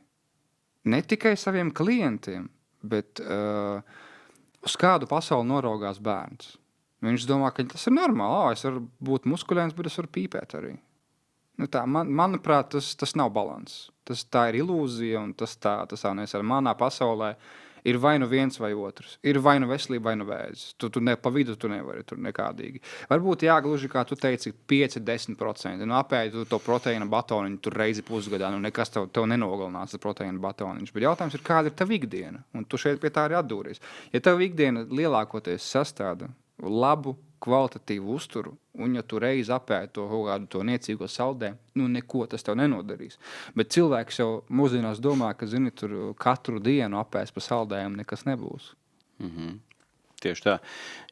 [SPEAKER 2] Ne tikai saviem klientiem, bet uz kādu pasauli noraugās bērns. Viņš domā, ka tas ir normāli. Es varu būt muskuļains, bet es varu pīpēt arī. Manuprāt, tas nav balans. Tā ir ilūzija, un tas nav nesar. Manā pasaulē ir vai nu viens vai otrs. Ir vai nu veselība, vai nu vēzis. Tu pa vidu tu nevari tur nekādīgi. Varbūt gluži kā tu teici, 5-10%. Apēdi to proteīna batoniņu tur reizi pusgadā. Nekas tev nenogalinās ar proteīna batoniņu. Bet jautājums ir, kāda ir tava ikdiena? Un tu šeit pie tā arī atdūries. Ja tava ikdiena lielākoties sastāda labu, kvalitatīvu uzturu, un ja tu reiz apēdi to niecīgo saldējumu, neko tas tev nenodarīs. Bet cilvēks jau mūsdienās domā, ka, tur katru dienu apēst pa saldējumu nekas nebūs.
[SPEAKER 1] Tieši tā,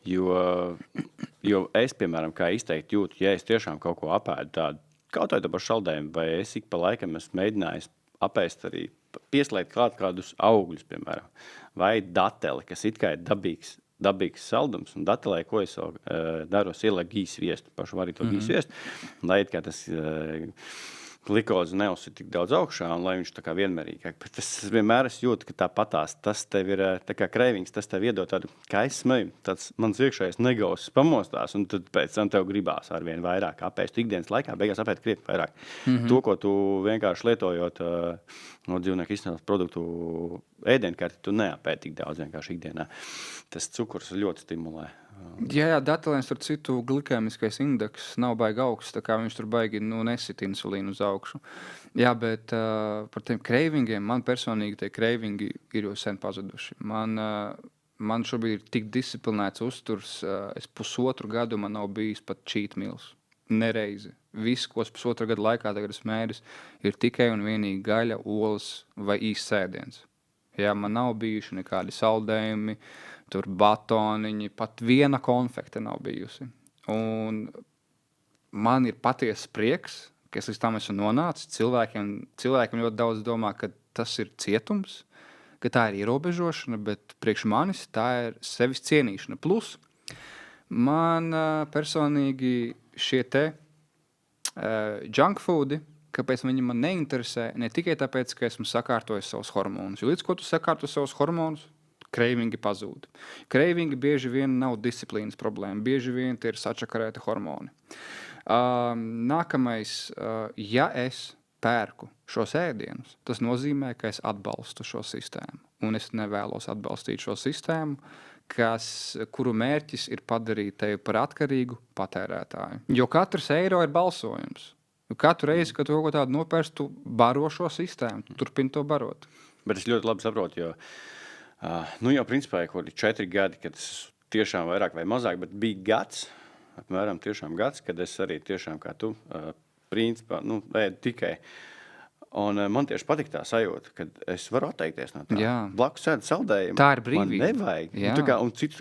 [SPEAKER 1] jo es, piemēram, kā izteikti jūtu, ja es tiešām kaut ko apēdu tādu, kaut vai to pašu saldējumu, vai es ik pa laikam esmu mēģinājis apēst arī, pieslēgt kādus augļus, piemēram, vai dateli, kas it kā ir dabīgs saldums, un datelē, ko es daru, ielieku gīzsviestu, pašu varīto gīzsviestu, lai it kā tas glikoze neuzsit tik daudz augšā, un lai viņš tā kā vienmērīgāk. Bet es vienmēr jūtu, ka tāpatās tas tev ir tā kā kreivings, tas tev iedod tādu, kā es smēju, tāds mans iekšējais negausis pamostās, un tad pēc tam tev gribās arvien vairāk apēst. Ikdienas laikā beigās apēt krietni vairāk. To, ko tu vienkārši lietojot no dzīvnieku izcelsmes produktu ēdienkarti, tu neapēdi tik daudz vienkārši ikdienā. Tas cukurs ļoti stimulē.
[SPEAKER 2] Jā, datelēns ar citu glikēmiskais indeks nav baigi augsts, tā kā viņš tur baigi nesit insulīnu uz augšu. Jā, bet par tiem kreivingiem, man personīgi tie kreivingi ir jau sen pazuduši. Man šobrīd ir tik disciplinēts uzturs, es 1,5 gadu man nav bijis pat cheat meals. Nereizi. Viss, ko es 1,5 gadu laikā tagad esmu ēdis, ir tikai un vienīgi gaļa, olas vai īsts sēdiens. Jā, man nav bijuši nekādi saldējumi, tur batoniņi, pat viena konfekte nav bijusi. Un man ir patiesa prieks, ka es līdz tam esmu nonācis. Cilvēkiem ļoti daudz domā, ka tas ir cietums, ka tā ir ierobežošana, bet priekš manis tā ir sevis cienīšana. Plus, man personīgi šie te junk foodi, kāpēc viņi man neinteresē, ne tikai tāpēc, ka esmu sakārtojis savus hormonus. Jo līdz ko tu sakārto savus hormonus, kreivingi pazūd. Kreivingi bieži vien nav disciplīnas problēma, bieži vien tie ir sačakarēti hormoni. Nākamais, ja es pērku šos ēdienus, tas nozīmē, ka es atbalstu šo sistēmu. Un es nevēlos atbalstīt šo sistēmu, kuru mērķis ir padarīt tevi par atkarīgu patērētāju. Jo katrs eiro ir balsojums. Katru reizi, kad tu kaut ko tādu nopērst, tu baro šo sistēmu, tu turpini to barot.
[SPEAKER 1] Bet es ļoti labi saprotu, jo jau principā ir 4 gadi, kad es tiešām vairāk vai mazāk, bet bija gads, apmēram tiešām gads, kad es arī tiešām kā tu, principā, ēdu tikai. Un man tieši patīk tā sajūta, ka es varu atteikties no tā.
[SPEAKER 2] Jā.
[SPEAKER 1] Blakus ēdu saldējumu.
[SPEAKER 2] Tā ir brīvība.
[SPEAKER 1] Man nevajag.
[SPEAKER 2] Jā.
[SPEAKER 1] Un cits,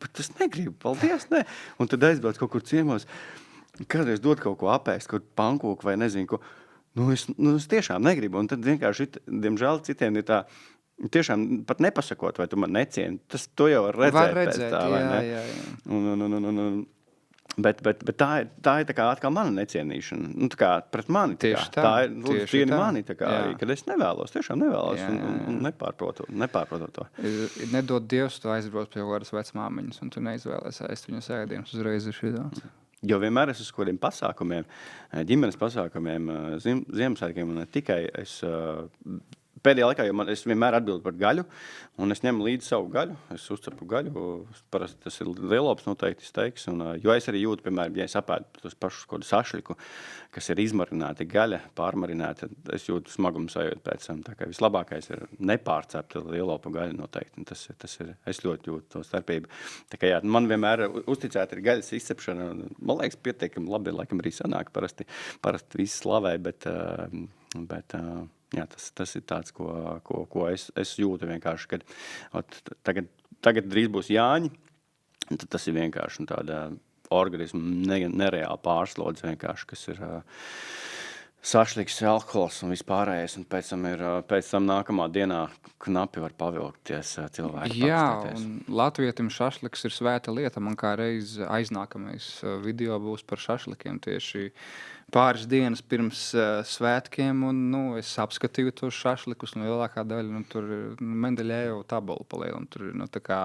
[SPEAKER 1] bet es negribu, paldies, ne. Un tad aizbrauc kaut kur ciemos, kādreiz dod kaut ko apēst, kaut pankūku vai nezinu ko. Es tiešām negribu. Un tad vienkārši, diemžēl, citiem ir tā, tiešām pat nepasakot, vai tu man necieni. To jau var redzēt pēc tā, vai ne?
[SPEAKER 2] Jā.
[SPEAKER 1] Bet tā ir tā kā atkal mana necienīšana. Tā kā pret mani.
[SPEAKER 2] Tieši tā.
[SPEAKER 1] Tā ir, lūdzu, cieni mani, tā kā
[SPEAKER 2] Jā.
[SPEAKER 1] arī, kad es nevēlos, tiešām nevēlos
[SPEAKER 2] Jā.
[SPEAKER 1] un nepārprotu to.
[SPEAKER 2] Nedod Dievs, tu aizbrauc pie kādas vecmāmiņas, un tu neizvēlies ēst viņas ēdienas uzreiz ir šitā.
[SPEAKER 1] Jo vienmēr es uz kādiem pasākumiem, ģimenes pasākumiem, Ziemassvētkiem un ne tikai es pēdējā laikā, jo es vienmēr atbildu par gaļu, un es ņemu līdzi savu gaļu, es uzcepu gaļu, parasti tas ir lielops noteikti steiks, jo es arī jūtu, piemēram, ja es apēdu tos pašus kādu sašliku, kas ir izmarināti gaļa, pārmarināta, es jūtu smagumu sajūtu pēc tam, tā kā vislabākais ir nepārcepta lielopa gaļa noteikti, tas ir, es ļoti jūtu to starpību. Tā kā jā, man vienmēr uzticēta ir gaļas izcepšana, man liekas pietiekami labi, laikam arī sanāk, parasti visi slavē, bet jā, tas ir tāds, ko es jūtu vienkārši, kad tagad drīz būs Jāņi, tad tas ir vienkārši tāda organismu nereāli pārslodze vienkārši, kas ir sašliks, alkohols un vispārējais, un pēc tam nākamā dienā knapi var pavilkties cilvēki.
[SPEAKER 2] Jā,
[SPEAKER 1] pakstāties.
[SPEAKER 2] un latvietim šašliks ir svēta lieta. Man kā reiz aiznākamais video būs par šašlikiem tieši pāris dienas pirms svētkiem, un es apskatīju tos šašlikus, un lielākā daļa, tur ir Mendeļejevu tabula palielam. Tur ir, tā kā,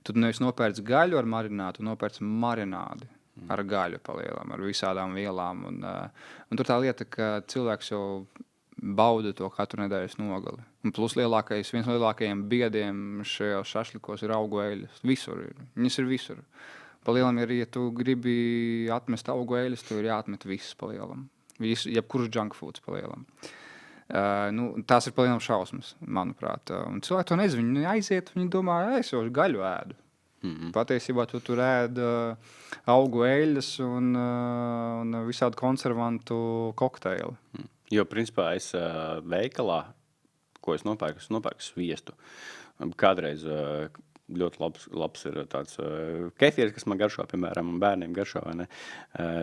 [SPEAKER 2] tu nevis nopērc gaļu ar marinātu, nopērc marinādi ar gaļu palielam, ar visādām vielām. Un tur tā lieta, ka cilvēks jau bauda to katru nedēļas nogali. Un plus viens no lielākajiem biediem šajos šašlikos ir augu eļļas. Visur ir. Viņas ir visur. Palielam ir, ja tu gribi atmest augu eļļas, tev ir jāatmet viss palielam. Jebkurš junk foods palielam. Tās ir palielam šausmas, manuprāt. Un cilvēki to nezinu. Viņi aiziet, viņi domā, es jau gaļu ēdu. Patiesībā tu tur ēd augu eļļas un visādu konservantu kokteili.
[SPEAKER 1] Jo, principā, es veikalā, ko es nopērku sviestu. Kādreiz ļoti labs ir tāds kefīrs, kas man garšo, piemēram, un bērniem garšo, vai ne?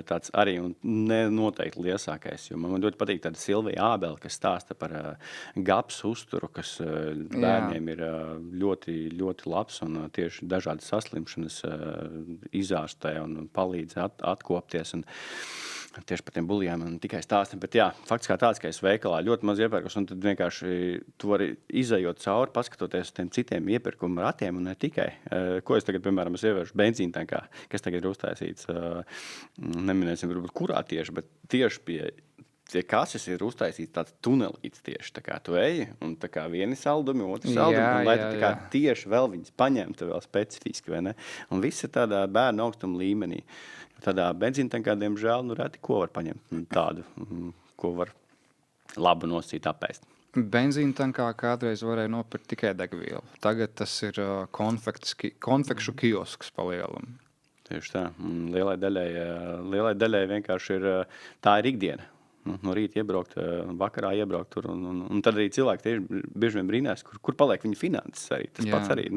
[SPEAKER 1] Tāds arī un noteikti liesākais, jo man ļoti patīk tāda Silvija Ābele, kas stāsta par GAPS uzturu, kas bērniem ir ļoti, ļoti labs un tieši dažādas saslimšanas izārstē un palīdz atkopties un tieši par tiem bulijām un tikai stāstam, bet jā, fakts kā tāds, ka es veikalā ļoti maz iepērkos, un tad vienkārši tu vari izejot cauri, paskatoties tiem citiem iepirkuma ratiem, un ne tikai. Ko es tagad, piemēram, ievēršu benzīnu tankā, kas tagad ir uztaisīts, neminēsim, varbūt kurā tieši, bet tieši pie kases ir uztaisīts tāds tunelīts tieši, tā kā tu eji, un tā kā vieni saldumi, otri saldumi, un lai tu tā kā tieši vēl viņas paņemtu vēl specifiski, vai ne? Un viss ir tādā bērnu augstuma līmenī. Tādā benzīntankā, diemžēl, reti ko var paņemt tādu, ko var labu nosīt apēst.
[SPEAKER 2] Benzīntankā kādreiz varēja nopirkt tikai degvielu. Tagad tas ir konfekšu kiosks palielam.
[SPEAKER 1] Tieši tā. Lielai daļai vienkārši ir, tā ir ikdiena. No rīta iebraukt, vakarā iebraukt tur, un tad arī cilvēki tieši bieži vien brīnās, kur paliek viņa finanses arī. Tas pats arī.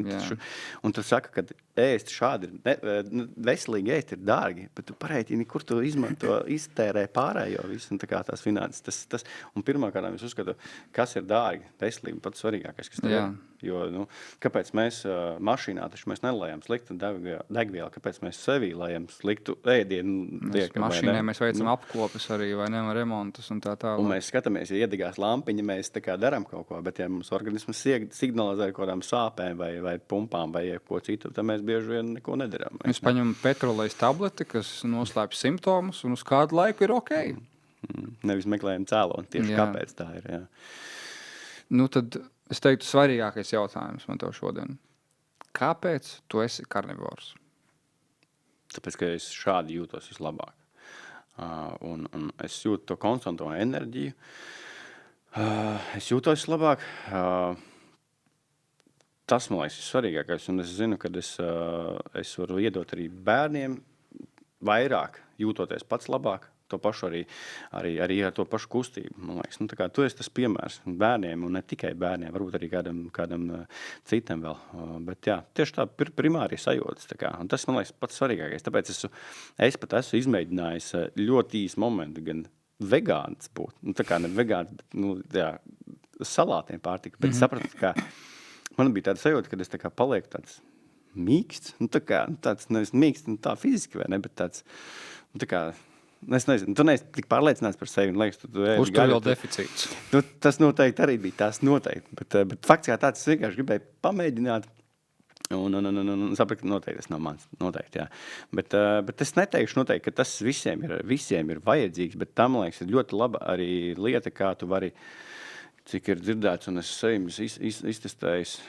[SPEAKER 1] Un tu saka, ka ēst šādi veselīgi ēst ir dārgi, bet tu pareiķini, kur tu iztērē pārējo visu, un tā kā tās finanses. Un pirmkārt es uzskatu, kas ir dārgi, veselīgi, pats svarīgākais, kas tev ir. Jo, kāpēc mēs mašīnā, taču mēs nelējam sliktu degvielu, kāpēc mēs sevī lējam sliktu ēdienu.
[SPEAKER 2] Mašīnai mēs veicam apkopes arī, vai ne, remontus un tā tālāk.
[SPEAKER 1] Un mēs skatāmies, ja iedegās lampiņa, mēs tā kā daram kaut ko, bet ja mums organisms signalizē ar kādām sāpēm vai pumpām vai ko citu, tad mēs bieži vien neko nedaram.
[SPEAKER 2] Mēs paņemam petrolejas tableti, kas noslēpj simptomus, un uz kādu laiku ir ok.
[SPEAKER 1] Nevis meklējam cēloni, tieši kāpēc tā ir. Jā.
[SPEAKER 2] Tad es teiktu svarīgākais jautājums man tev šodien. Kāpēc tu esi karnivors?
[SPEAKER 1] Tāpēc, ka es šādi jūtos vislabāk. Un es jūtu to konstanto enerģiju. Es jūtos labāk. tas, man liekas, ir svarīgākais. Un es zinu, ka es varu iedot arī bērniem vairāk, jūtoties pats labāk. To pašu arī ar to pašu kustību, man liekas. Nu, tā kā tu esi tas piemērs bērniem, un ne tikai bērniem, varbūt arī kādam citam vēl. Bet jā, tieši tā primāri sajūtas. Tā kā. Un tas, man liekas, pats svarīgākais. Tāpēc es pat esmu izmēģinājis ļoti īsu momentu gan vegāns būt. Nu, tā kā ne vegāns, bet jā, salātiem pārtika. Bet sapratu, ka man bija tāda sajūta, ka es tā kā palieku tāds mīksts. Nu, tā kā, tāds nevis mīksts, tā fiziski vai ne, bet tāds, tā kā, es nezinu, tu neesi tik pārliecināts par sevi. Liekas, tu
[SPEAKER 2] Uz to vēl deficīts.
[SPEAKER 1] Nu, tas noteikti arī bija tās noteikti. Bet fakts kā tāds, es vienkārši gribēju pamēģināt un sapratu, ka noteikti tas nav mans. Noteikti, jā. Bet es neteikšu noteikti, ka tas visiem ir vajadzīgs, bet tam, liekas, ir ļoti laba arī lieta, kā tu vari, cik ir dzirdēts, un es saviem iztestējis,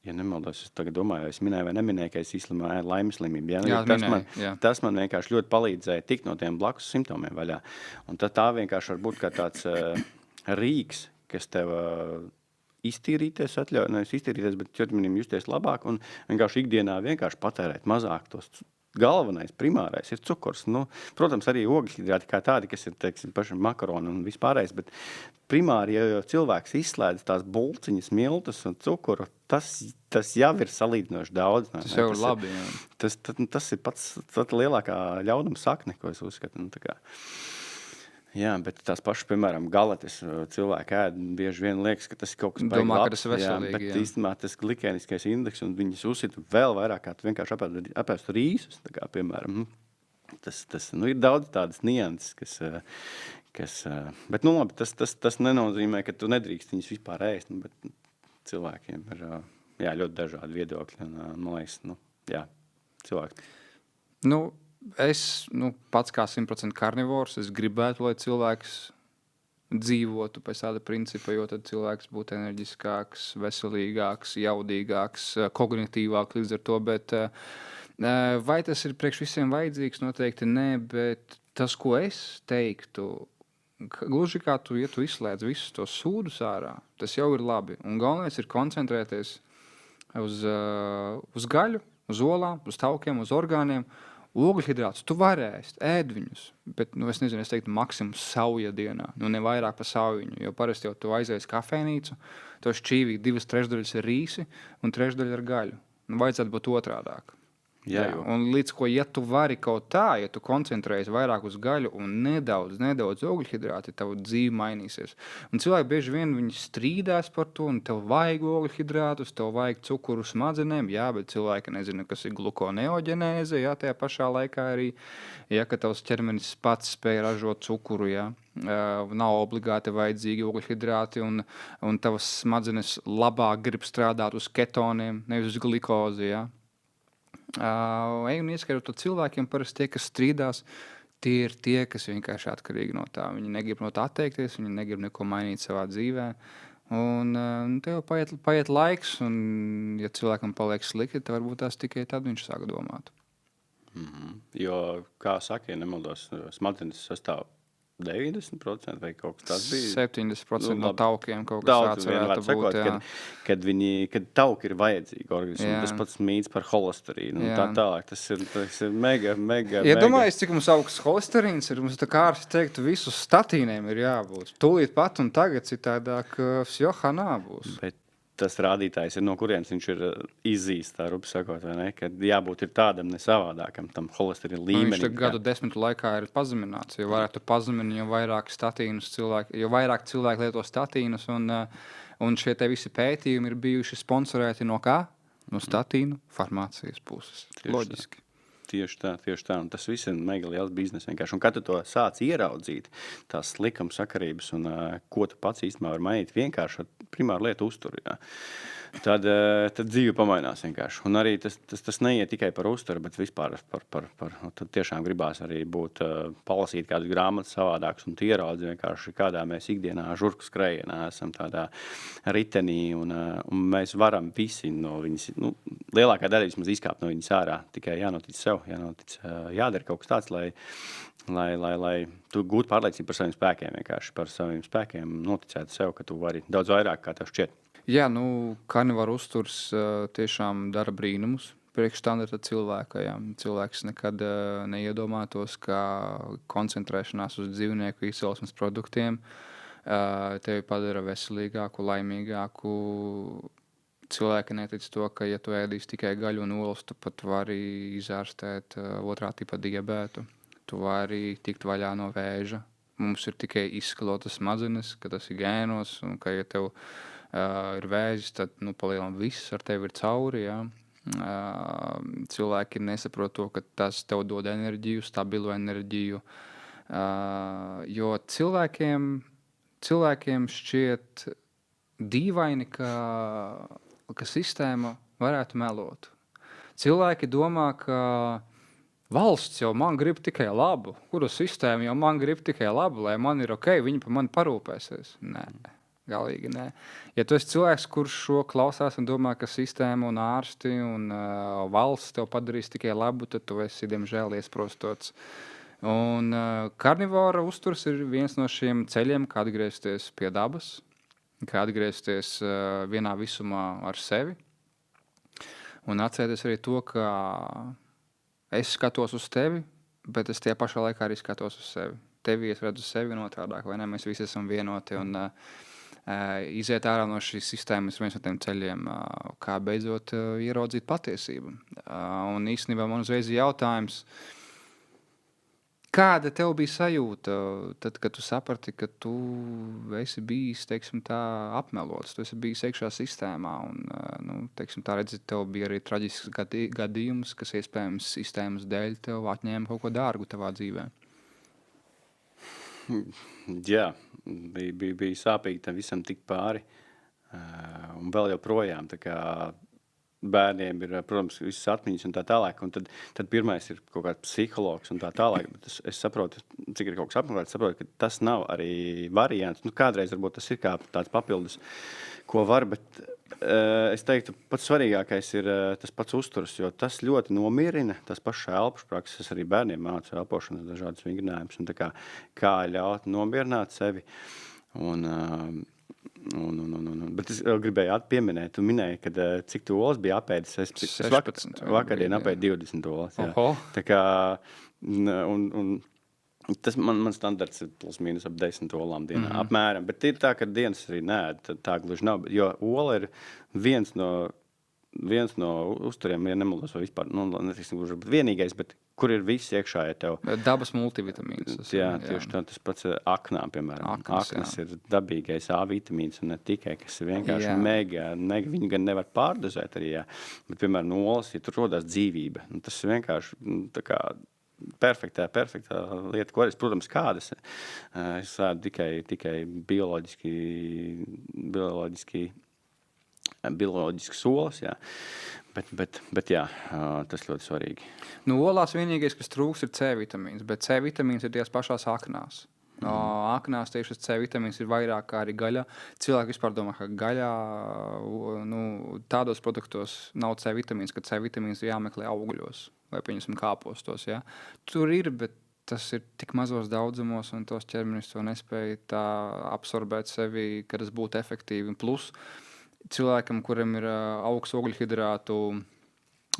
[SPEAKER 1] ja nemaldos, es tagad domāju, es minēju vai neminēju, ka es izslimoju laimes slimību. Ja? Tas man vienkārši ļoti palīdzēja tikt no tiem blakus simptomiem vaļā. Un tā vienkārši var būt kā tāds rīks, kas tev iztīrīties atļauj, nevis iztīrīties, bet ķermenim justies labāk un vienkārši ikdienā vienkārši patērēt mazāk tos. Galvenais, primārais ir cukurs. Nu, protams, arī ogļhidrāti kā tādi, kas ir, teiksim, pašam makaroni un vispārējais, bet primāri, ja cilvēks izslēdz tās bulciņas, miltus un cukuru, tas jau ir salīdzinoši daudz.
[SPEAKER 2] Tas jau ir labi, jā.
[SPEAKER 1] Tas ir pats lielākā ļaunuma sakne, ko es uzskatu. Nu, tā kā. Jā, bet tās pašas, piemēram, galates cilvēki ēd, bieži vien liekas, ka tas ir kaut kas baigi labs.
[SPEAKER 2] Ka tas ir veselīgi,
[SPEAKER 1] bet īstenībā tas glikēniskais indeks un viņas uzsita vēl vairāk, kā tu vienkārši apēstu rīsus, tā kā, piemēram. Tas ir daudz tādas nianses, kas bet, nu labi, tas nenozīmē, ka tu nedrīkst viņas vispār ēst, bet cilvēkiem ir, jā, ļoti dažādi viedokļi, un, man liekas, jā, cilvēki.
[SPEAKER 2] Es pats kā 100% karnivors, es gribētu, lai cilvēks dzīvotu pēc tāda principa, jo tad cilvēks būtu enerģiskāks, veselīgāks, jaudīgāks, kognitīvāks līdz ar to, bet vai tas ir priekš visiem vajadzīgs? Noteikti nē, bet tas, ko es teiktu, gluži kā ja tu izslēdz visus tos sūdus ārā, tas jau ir labi. Un galvenais ir koncentrēties uz gaļu, uz olām, uz taukiem, uz orgāniem. Ogļhidrātus tu vari ēst, ēd viņus, bet, es nezinu, es teiktu maksimums sauja dienā, ne vairāk par saujiņu, jo parasti jau tu aizies kafēnīcu, to šķīvīgi 2/3 ir rīsi un 1/3 ir gaļu. Vajadzētu būt otrādāk. Jā. Un līdz ko, ja tu vari kaut tā, ja tu koncentrējies vairāk uz gaļu un nedaudz ogļhidrāti, tavu dzīve mainīsies. Un cilvēki bieži vien viņi strīdās par to, un tev vajag ogļhidrātus, tev vajag cukuru smadzenēm, jā, bet cilvēki nezina, kas ir glukoneoģenēze, jā, tajā pašā laikā arī, ja, ka tavs ķermenis pats spēj ražot cukuru, jā. Nav obligāti vajadzīgi ogļhidrāti, un tavas smadzenes labāk grib strādāt uz ketoniem, nevis uz glikozi, jā. Ej un ieskatot to cilvēkiem, parasti tie, kas strīdās, tie ir tie, kas vienkārši atkarīgi no tā. Viņi negrib no tā atteikties, viņi negrib neko mainīt savā dzīvē. Un tev paiet laiks, un ja cilvēkam paliek slikti, tad varbūt tās tikai tad viņš sāk domāt.
[SPEAKER 1] Jo, kā saka, ja nemaldos, smadzenes sastāv 90% vai kaut kas tāds bija?
[SPEAKER 2] 70% no taukiem kaut kas tāds varētu būt, jā.
[SPEAKER 1] Kad tauki ir vajadzīgi organismu, tas pats mīts par holesterīnu un tā tālāk. Tas ir mega.
[SPEAKER 2] Ja domājies, cik mums augsts holesterīns ir, mums tā kā ārsti teiktu, visus statīniem ir jābūt. Tūlīt pat un tagad citādāk Johannā būs.
[SPEAKER 1] Bet tas rādītājs ir, no kurienes viņš ir izzīst, tā rupi sakot, vai ne? Kad jābūt ir tādam ne savādākam, tam holesterīna līmenim.
[SPEAKER 2] Viņš gadu 10 laikā ir pazemināts. Jo vairāk tu pazemini, jo vairāk statīnus cilvēki, jo vairāk cilvēki lieto statīnus, un šie te visi pētījumi ir bijuši sponsorēti no kā? No statīnu farmācijas puses. Loģiski.
[SPEAKER 1] Tieši tā. Un tas viss ir mega liels biznes vienkārši. Un kad tu to sāc ieraudzīt, tās likuma sakarības un ko tu pats īstenībā var mainīt vienkārši ar primāru lietu uzturu, jā. Tad dzīve pamainās vienkārši. Un arī tas neiet tikai par uzturu, bet vispār tad tiešām gribās arī palasīt kādas grāmatas savādākas un ieraudzīt vienkārši, kādā mēs ikdienā žurku skrejienā esam tādā ritenī un mēs varam visi no viņas, lielākā daļa vismaz izkāpt no viņas ārā, tikai jānotic sev, jādara kaut kas tāds, lai tu gūtu pārliecību par saviem spēkiem vienkārši, par saviem spēkiem noticētu sev, ka tu vari daudz vairāk, kā tev šķiet.
[SPEAKER 2] Jā, karnivāra uzturs tiešām dara brīnumus priekšstandarta cilvēka. Jā. Cilvēks nekad neiedomātos, ka koncentrēšanās uz dzīvnieku izcelsmes produktiem tevi padara veselīgāku, laimīgāku. Cilvēki netic to, ka, ja tu ēdīsi tikai gaļu un olas, tu pat vari izārstēt otrā tipa diabētu. Tu vari tikt vaļā no vēža. Mums ir tikai izskalotas smadzenes, ka tas ir gēnos, un ka, ja tev ir vēzis, tad palielam viss ar tevi ir cauri. Ja? Cilvēki nesaprot to, ka tas tev dod enerģiju, stabilu enerģiju. Jo cilvēkiem šķiet dīvaini, ka sistēma varētu melot. Cilvēki domā, ka valsts jau man grib tikai labu, kuru sistēma jau man grib tikai labu, lai man ir ok, viņi par mani parūpēsies. Nē, galīgi nē. Ja tu esi cilvēks, kurš šo klausās un domā, ka sistēma un ārsti un valsts tev padarīs tikai labu, tad tu esi, diemžēl, iesprostots. Un karnivora uzturs ir viens no šiem ceļiem, kā atgriezties pie dabas, kā atgriezties vienā visumā ar sevi. Un atcerēties arī to, ka es skatos uz tevi, bet es tie pašā laikā arī skatos uz sevi. Tevi es redzu sevi un otrādāk, vai ne? Mēs visi esam vienoti un iziet ārā no šīs sistēmas viens no tiem ceļiem, kā beidzot ieraudzīt patiesību. Un īstenībā man uzreiz jautājums, kāda tev bija sajūta, tad, kad tu saprati, ka tu esi bijis, teiksim tā, apmelots, tu esi bijis iekšā sistēmā un, teiksim tā, redzi, tev bija arī traģisks gadījums, kas iespējams sistēmas dēļ tev atņēma kaut ko dārgu tavā dzīvē?
[SPEAKER 1] Jā, bija sāpīgi tam visam tik pāri un vēl joprojām, tā kā bērniem ir, protams, visas atmiņas un tā tālāk, un tad pirmais ir kaut kāds psihologs un tā tālāk, bet es saprotu, cik ir kaut kas apmeklēts, saprotu, ka tas nav arī variants. Kādreiz varbūt tas ir kā tāds papildus, ko var, bet es teiktu, pats svarīgākais ir tas pats uzturs, jo tas ļoti nomierina, tas pašs elpošu prakses, es arī bērniem mācu elpošanas dažādas vingrinājumus, un tā kā ļaut nomierināt sevi, bet es gribēju pieminēt, tu minēji, kad cik tu olas bija apēdis. Es vakardien apēdu 20 olas. Tā kā, un tas man standarts ir plus mīnus ap 10 olām dienā, apmēram. Bet ir tā, ka dienas arī neēd, tā gluži nav. Jo ola ir viens no uzturiem, ja nemaldos vai vispār, netiksim gluži vienīgais, bet kur ir viss iekšā, ja tev...
[SPEAKER 2] Dabas multivitamīns.
[SPEAKER 1] Jā, tieši tā, tas pats aknā, piemēram. Aknas ir dabīgais A vitamīns un ne tikai, kas ir vienkārši mega, viņu gan nevar pārdozēt arī, jā. Bet, piemēram, olas, ja tur rodās dzīvība, tas ir vienkārši tā kā perfektā lieta, ko es, protams, kādas. Es sādu tikai bioloģiskas olas, jā. Bet jā, tas ļoti svarīgi.
[SPEAKER 2] Olās vienīgais, kas trūks, ir C vitamīns, bet C vitamīns ir tās pašās aknās. Aknās tieši C vitamīns ir vairāk kā arī gaļā. Cilvēki vispār domā, ka gaļā tādos produktos nav C vitamīns, ka C vitamīns ir jāmeklē augļos vai pieņemsim kāpostos. Ja? Tur ir, bet tas ir tik mazos daudzumos un tos ķermenis to nespēja tā absorbēt sevi, ka tas būtu efektīvi. Plus cilvēkam, kuram ir augsts ogļhidrātu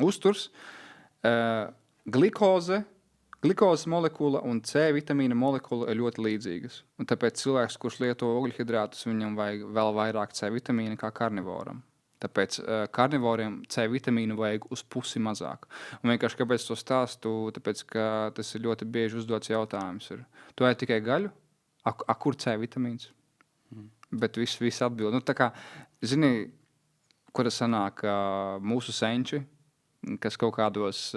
[SPEAKER 2] uzturs, Glukozes molekula un C vitamīna molekula ir ļoti līdzīgas. Un tāpēc cilvēks, kurš lieto ogļhidrātus, viņam vajag vēl vairāk C vitamīna kā karnivoram. Tāpēc karnivoriem C vitamīnu vajag uz pusi mazāk. Un vienkārši kāpēc to stāstu? Tāpēc, ka tas ir ļoti bieži uzdots jautājums. Tu ēd tikai gaļu? Kur C vitamīns? Bet viss atbild. Tā kā, zini, kur tas sanāk mūsu senči, kas kaut kādos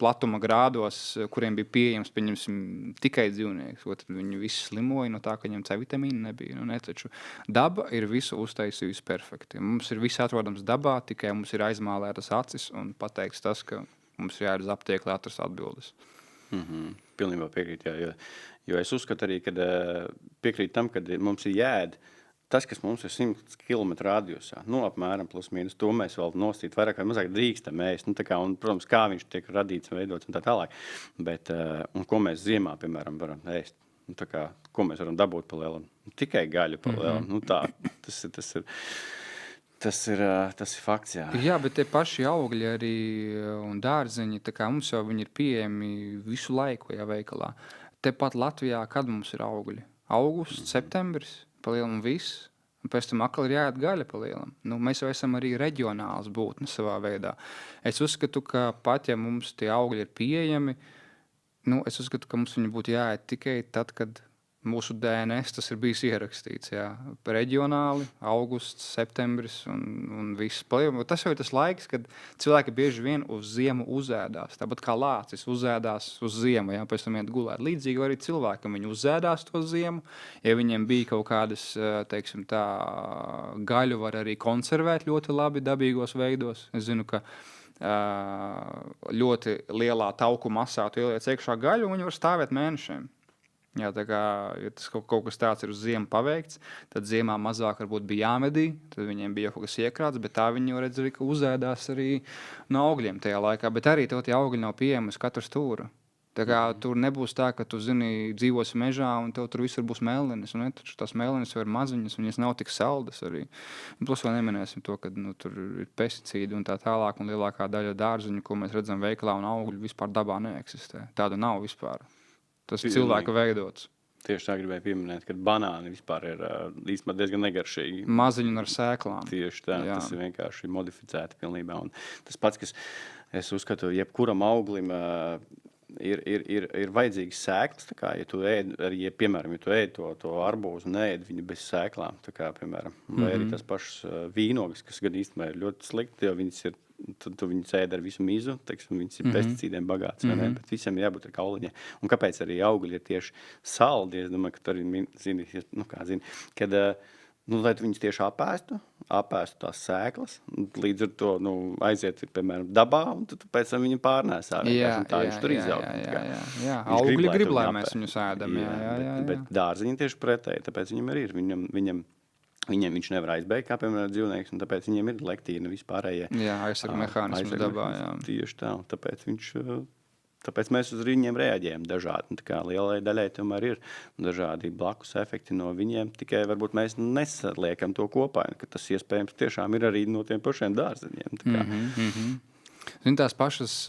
[SPEAKER 2] platuma grādos, kuriem bija pieejams, pieņemsim, tikai dzīvnieks. Tad viņi visi slimoja no tā, ka viņam C vitamīna nebija. Taču daba ir visu uztaisījusi perfekti. Mums ir viss atrodams dabā, tikai mums ir aizmālētas acis un pateikts tas, ka mums ir jāiet uz aptieku, lai atrast atbildes.
[SPEAKER 1] Pilnībā piekrīt, jā. Jo es uzskatu arī, kad piekrīt tam, kad mums ir jāēd tas, kas mums ir 100 km radiusā, apmēram plus mīnus, to mēs vēl nostīt vairāk vai mazāk drīkstam ēst. Un, protams, kā viņš tiek radīts un veidots un tā tālāk. Bet, un ko mēs ziemā, piemēram, varam ēst? Ko mēs varam dabūt pa lielam? Tikai gaļu pa lielam. Tas ir Tas ir fakts, jā.
[SPEAKER 2] Jā, bet tie paši augļi arī un dārzeņi, tā kā mums jau viņi ir pieejami visu laiku, jā, veikalā. Tepat Latvijā, kad mums ir augļi? Augusts, septembris, pa lielam viss. Un pēc tam atkal ir jāiet gaļa pa lielam. Nu, mēs jau esam arī reģionāls būtnes savā veidā. Es uzskatu, ka pat ja mums tie augļi ir pieejami, es uzskatu, ka mums viņi būtu jāiet tikai tad, kad mūsu DNS tas ir bijis ierakstīts. Jā. Reģionāli, augusts, septembris un viss. Tas jau ir tas laiks, kad cilvēki bieži vien uz ziemu uzēdās. Tāpat kā lācis uzēdās uz ziemu, jā, pēc tam iet gulēt. Līdzīgi arī cilvēkam viņi uzēdās to ziemu. Ja viņiem bija kaut kādas, teiksim tā, gaļu var arī konservēt ļoti labi dabīgos veidos. Es zinu, ka ļoti lielā tauku masā tu ieliec iekšā gaļu, un viņi var stāvēt mēnešiem. Jā, tā kā, ja tas kaut kas tāds ir uz ziemu paveikts, tad ziemā mazāk varbūt bija jāmedī, tad viņiem bija kaut kas iekrāts, bet tā viņi jau redz arī, ka uzēdās arī no augļiem tajā laikā. Bet arī tev tie augļi nav pieejami uz katru stūru. Tā kā tur nebūs tā, ka tu, zini, dzīvosi mežā un tev tur visur būs mellenis. Un taču tās mellenis jau ir maziņas, viņas nav tik saldas arī. Un plus vēl neminēsim to, ka tur ir pesticīdi un tā tālāk, un lielākā daļa dārziņu, ko mēs redzam veikalā, un augļu vispār dabā neeksistē. Tāda nav vispār. Tas ir cilvēka veidots.
[SPEAKER 1] Tieši tā gribēju pieminēt, ka banāni vispār ir īstenībā diezgan negaršīgi.
[SPEAKER 2] Maziņi un ar sēklām.
[SPEAKER 1] Tieši tā, jā. Tas ir vienkārši modificēti pilnībā. Un tas pats, kas es uzskatu, jebkuram auglim ir vajadzīgs sēklas. Tā kā, ja tu ēd, arī, piemēram, ja tu ēd to arbūzu un ēd viņu bez sēklām, tā kā, piemēram, vai arī tas pašs vīnogas, kas gan īstenībā ir ļoti slikti, jo viņas ir tu viņus ēd ar visu mizu, teiksim, viņas ir pesticīdiem bagāts, vai ne? Bet visam jābūt ar kauliņiem. Un kāpēc arī augļi ir tieši saldi? Es domāju, ka tu arī zini, kad, lai tu viņus tieši apēstu tās sēklas, līdz ar to, aiziet, piemēram, dabā, un tu pēc tam viņu pārnēsā. Tā viņš tur izaug.
[SPEAKER 2] Jā. Augļi grib, lai mēs viņus ēdam.
[SPEAKER 1] Bet dārziņi tieši pretēji, tāpēc viņam arī ir. Viņiem viņš nevar aizbēgt, kā piemēram dzīvnieks, un tāpēc viņiem ir lektīna vispārējie.
[SPEAKER 2] Jā, aizsarga mehānismi dabā, jā.
[SPEAKER 1] Tieši tā, tāpēc mēs uz viņiem reaģējam dažādi. Tā kā lielai daļai tomēr ir dažādi blakus efekti no viņiem, tikai varbūt mēs nesaliekam to kopā, ka tas iespējams tiešām ir arī no tiem pašiem dārzeņiem.
[SPEAKER 2] Zini, tās pašas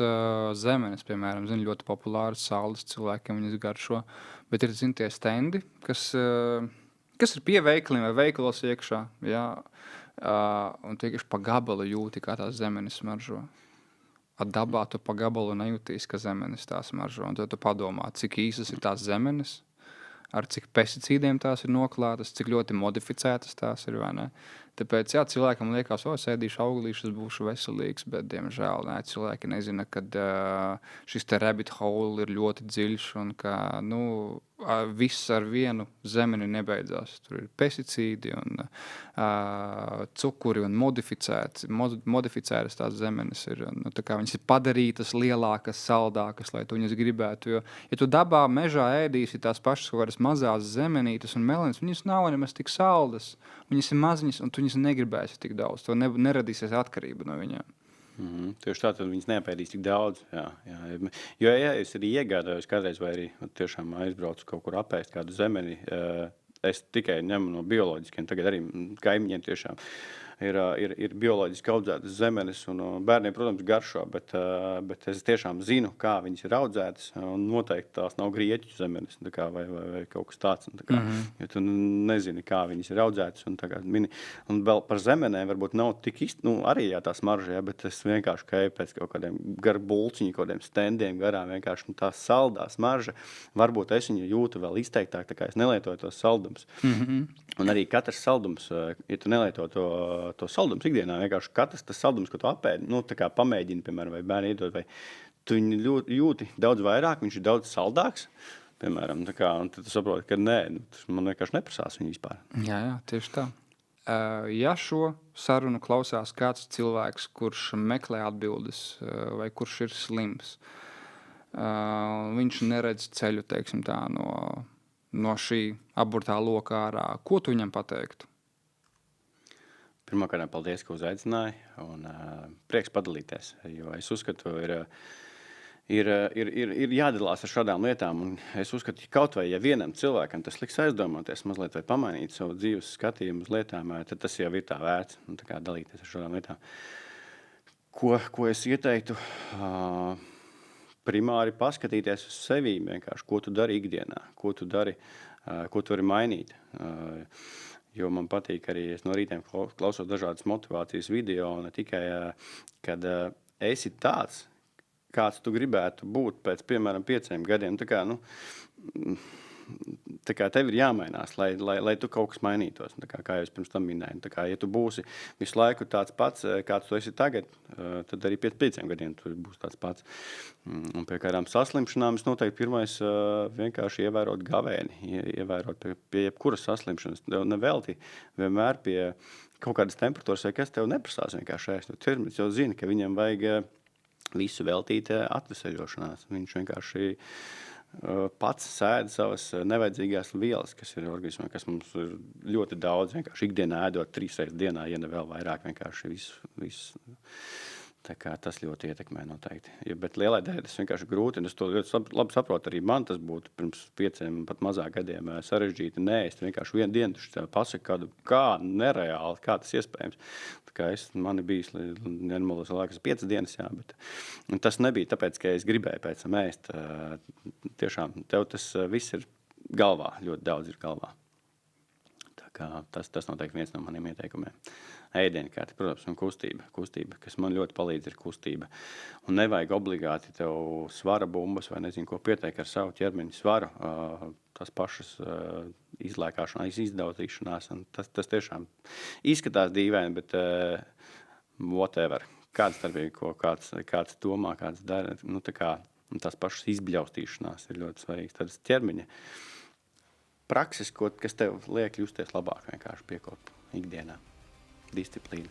[SPEAKER 2] zemenes, piemēram, ļoti populāras saldas cilvēkiem, viņas garšo, bet ir, tie stendi, kas ir pie veikaliem vai veikalos iekšā, jā, un tieši pa gabalu jūti, kā tās zemenes smaržo. Dabā tu pa gabalu nejūtīs, ka zemenes tā smaržo, un tad tu padomā, cik īsas ir tās zemenes, ar cik pesticīdiem tās ir noklātas, cik ļoti modificētas tās ir, vai ne? Tāpēc, jā, cilvēkam liekas, es ēdīšu auglīšus, būšu veselīgs, bet, diemžēl, cilvēki nezina, ka šis te rabbit hole ir ļoti dziļš un ka, viss ar vienu zemeni nebeidzās. Tur ir pesticīdi un cukuri un modificētas tās zemenes ir. Tā kā viņas ir padarītas lielākas, saldākas, lai tu viņas gribētu. Jo, ja tu dabā mežā ēdīsi tās pašas kaut kādas mazās zemenītes un melenes, viņas nav nemaz tik saldas. Viņas ir maziņas un tu viņas negribēsi tik daudz. To neradīsies atkarība no viņām.
[SPEAKER 1] Tieši tā, tad viņas neapēdīs tik daudz. Jā. Jo, ja es arī iegādājos kādreiz vai arī tiešām aizbraucu kaut kur apēst kādu zemeni, es tikai ņemu no bioloģiskiem, tagad arī kaimiņiem tiešām ir bioloģiski audzētas zemenes un bērniem, protams, garšo, bet es tiešām zinu, kā viņas ir audzētas, un noteikti tās nav grieķu zemenes, vai kaut kas tāds, jo tu nezini, kā viņas ir audzētas, un vēl par zemenēm varbūt nav tik arī jā, tā smarža, bet es vienkārši kāju pēc kaut kādiem gar bulciņu, kādiem stendiem garām, vienkārši tā saldā smarža, varbūt es viņu jūtu vēl izteiktāk, tā kā es nelietoju tos saldumus. Un arī katrs saldums, ja tu nelieto to saldums ikdienā, vienkārši katrs tas saldums, ko tu apēdi, tā kā pamēģini, piemēram, vai bērni iedod, vai tu viņu jūti daudz vairāk, viņš ir daudz saldāks, piemēram, tā kā, un tad tu saproti, ka nē, tas man vienkārši neprasās viņu vispār.
[SPEAKER 2] Jā, tieši tā. Ja šo sarunu klausās kāds cilvēks, kurš meklē atbildes, vai kurš ir slims, viņš neredz ceļu, teiksim tā, no šī aburtā loka ārā, ko tu viņam pateiktu?
[SPEAKER 1] Pirmkārt, paldies, ka uzaicināji, un prieks padalīties, jo es uzskatu, ir jādalās ar šādām lietām. Un es uzskatu, ka kaut vai ja vienam cilvēkam tas liks aizdomāties mazliet vai pamainīt savu dzīves skatījumu uz lietām, tad tas jau ir tā vērts, un tā kā dalīties ar šādām lietām. Ko es ieteiktu? Primāri paskatīties uz sevi, vienkārši, ko tu dari ikdienā, ko tu vari mainīt. Jo man patīk arī, es no rītiem klausos dažādas motivācijas video, ne tikai, kad esi tāds, kāds tu gribētu būt pēc, piemēram, 5 gadiem. Tā kā tev ir jāmainās, lai tu kaut kas mainītos. Tā kā jau es pirms tam minēju. Tā kā, ja tu būsi visu laiku tāds pats, kāds tu esi tagad, tad arī pēc 5 gadiem tu būsi tāds pats. Un pie kādām saslimšanām es noteikti pirmais vienkārši ievērot gavēni, ievērot pie jebkuras saslimšanas. Tev nevelti vienmēr pie kaut kādas temperatūras, vai kas tev neprasās vienkārši ēst. Ķermenis jau zina, ka viņam vajag visu veltīt atveseļošanās. Viņš vienkārši pats sēda savas nevajadzīgās vielas, kas ir organismā, kas mums ir ļoti daudz, vienkārši ikdienā ēdot 3 reizes dienā, ja ne vēl vairāk, vienkārši visu. Tā kā tas ļoti ietekmē noteikti. Bet lielai daļai tas vienkārši grūti, un es to ļoti labi saprotu. Arī man tas būtu pirms 5, pat mazāk gadiem sarežģīti neēst. Vienkārši vienu dienu tu pasaka kādu, kā nereāli, kā tas iespējams. Tā kā man ir bijis, nemaldos, liekas 5 dienas, jā, bet tas nebija tāpēc, ka es gribēju pēc tam ēst. Tiešām, tev tas viss ir galvā, ļoti daudz ir galvā. Tā kā tas noteikti viens no maniem ieteikumiem. Ēdienkārti, protams, un kustība, kas man ļoti palīdz, ir kustība. Un nevajag obligāti tev svara bumbas vai nezinu, ko pieteikt ar savu ķermeņa svaru. Tas pašas izlēkāšanās, izdauzīšanās. Tas tiešām izskatās dīvaini, bet whatever. Kāds darbība, kāds domā, kāds dara. Tas pašas izbļaustīšanās ir ļoti svarīgs. Tādas ķermeņa prakses, kas tev liek justies labāk, vienkārši piekop ikdienā. Disciplīna.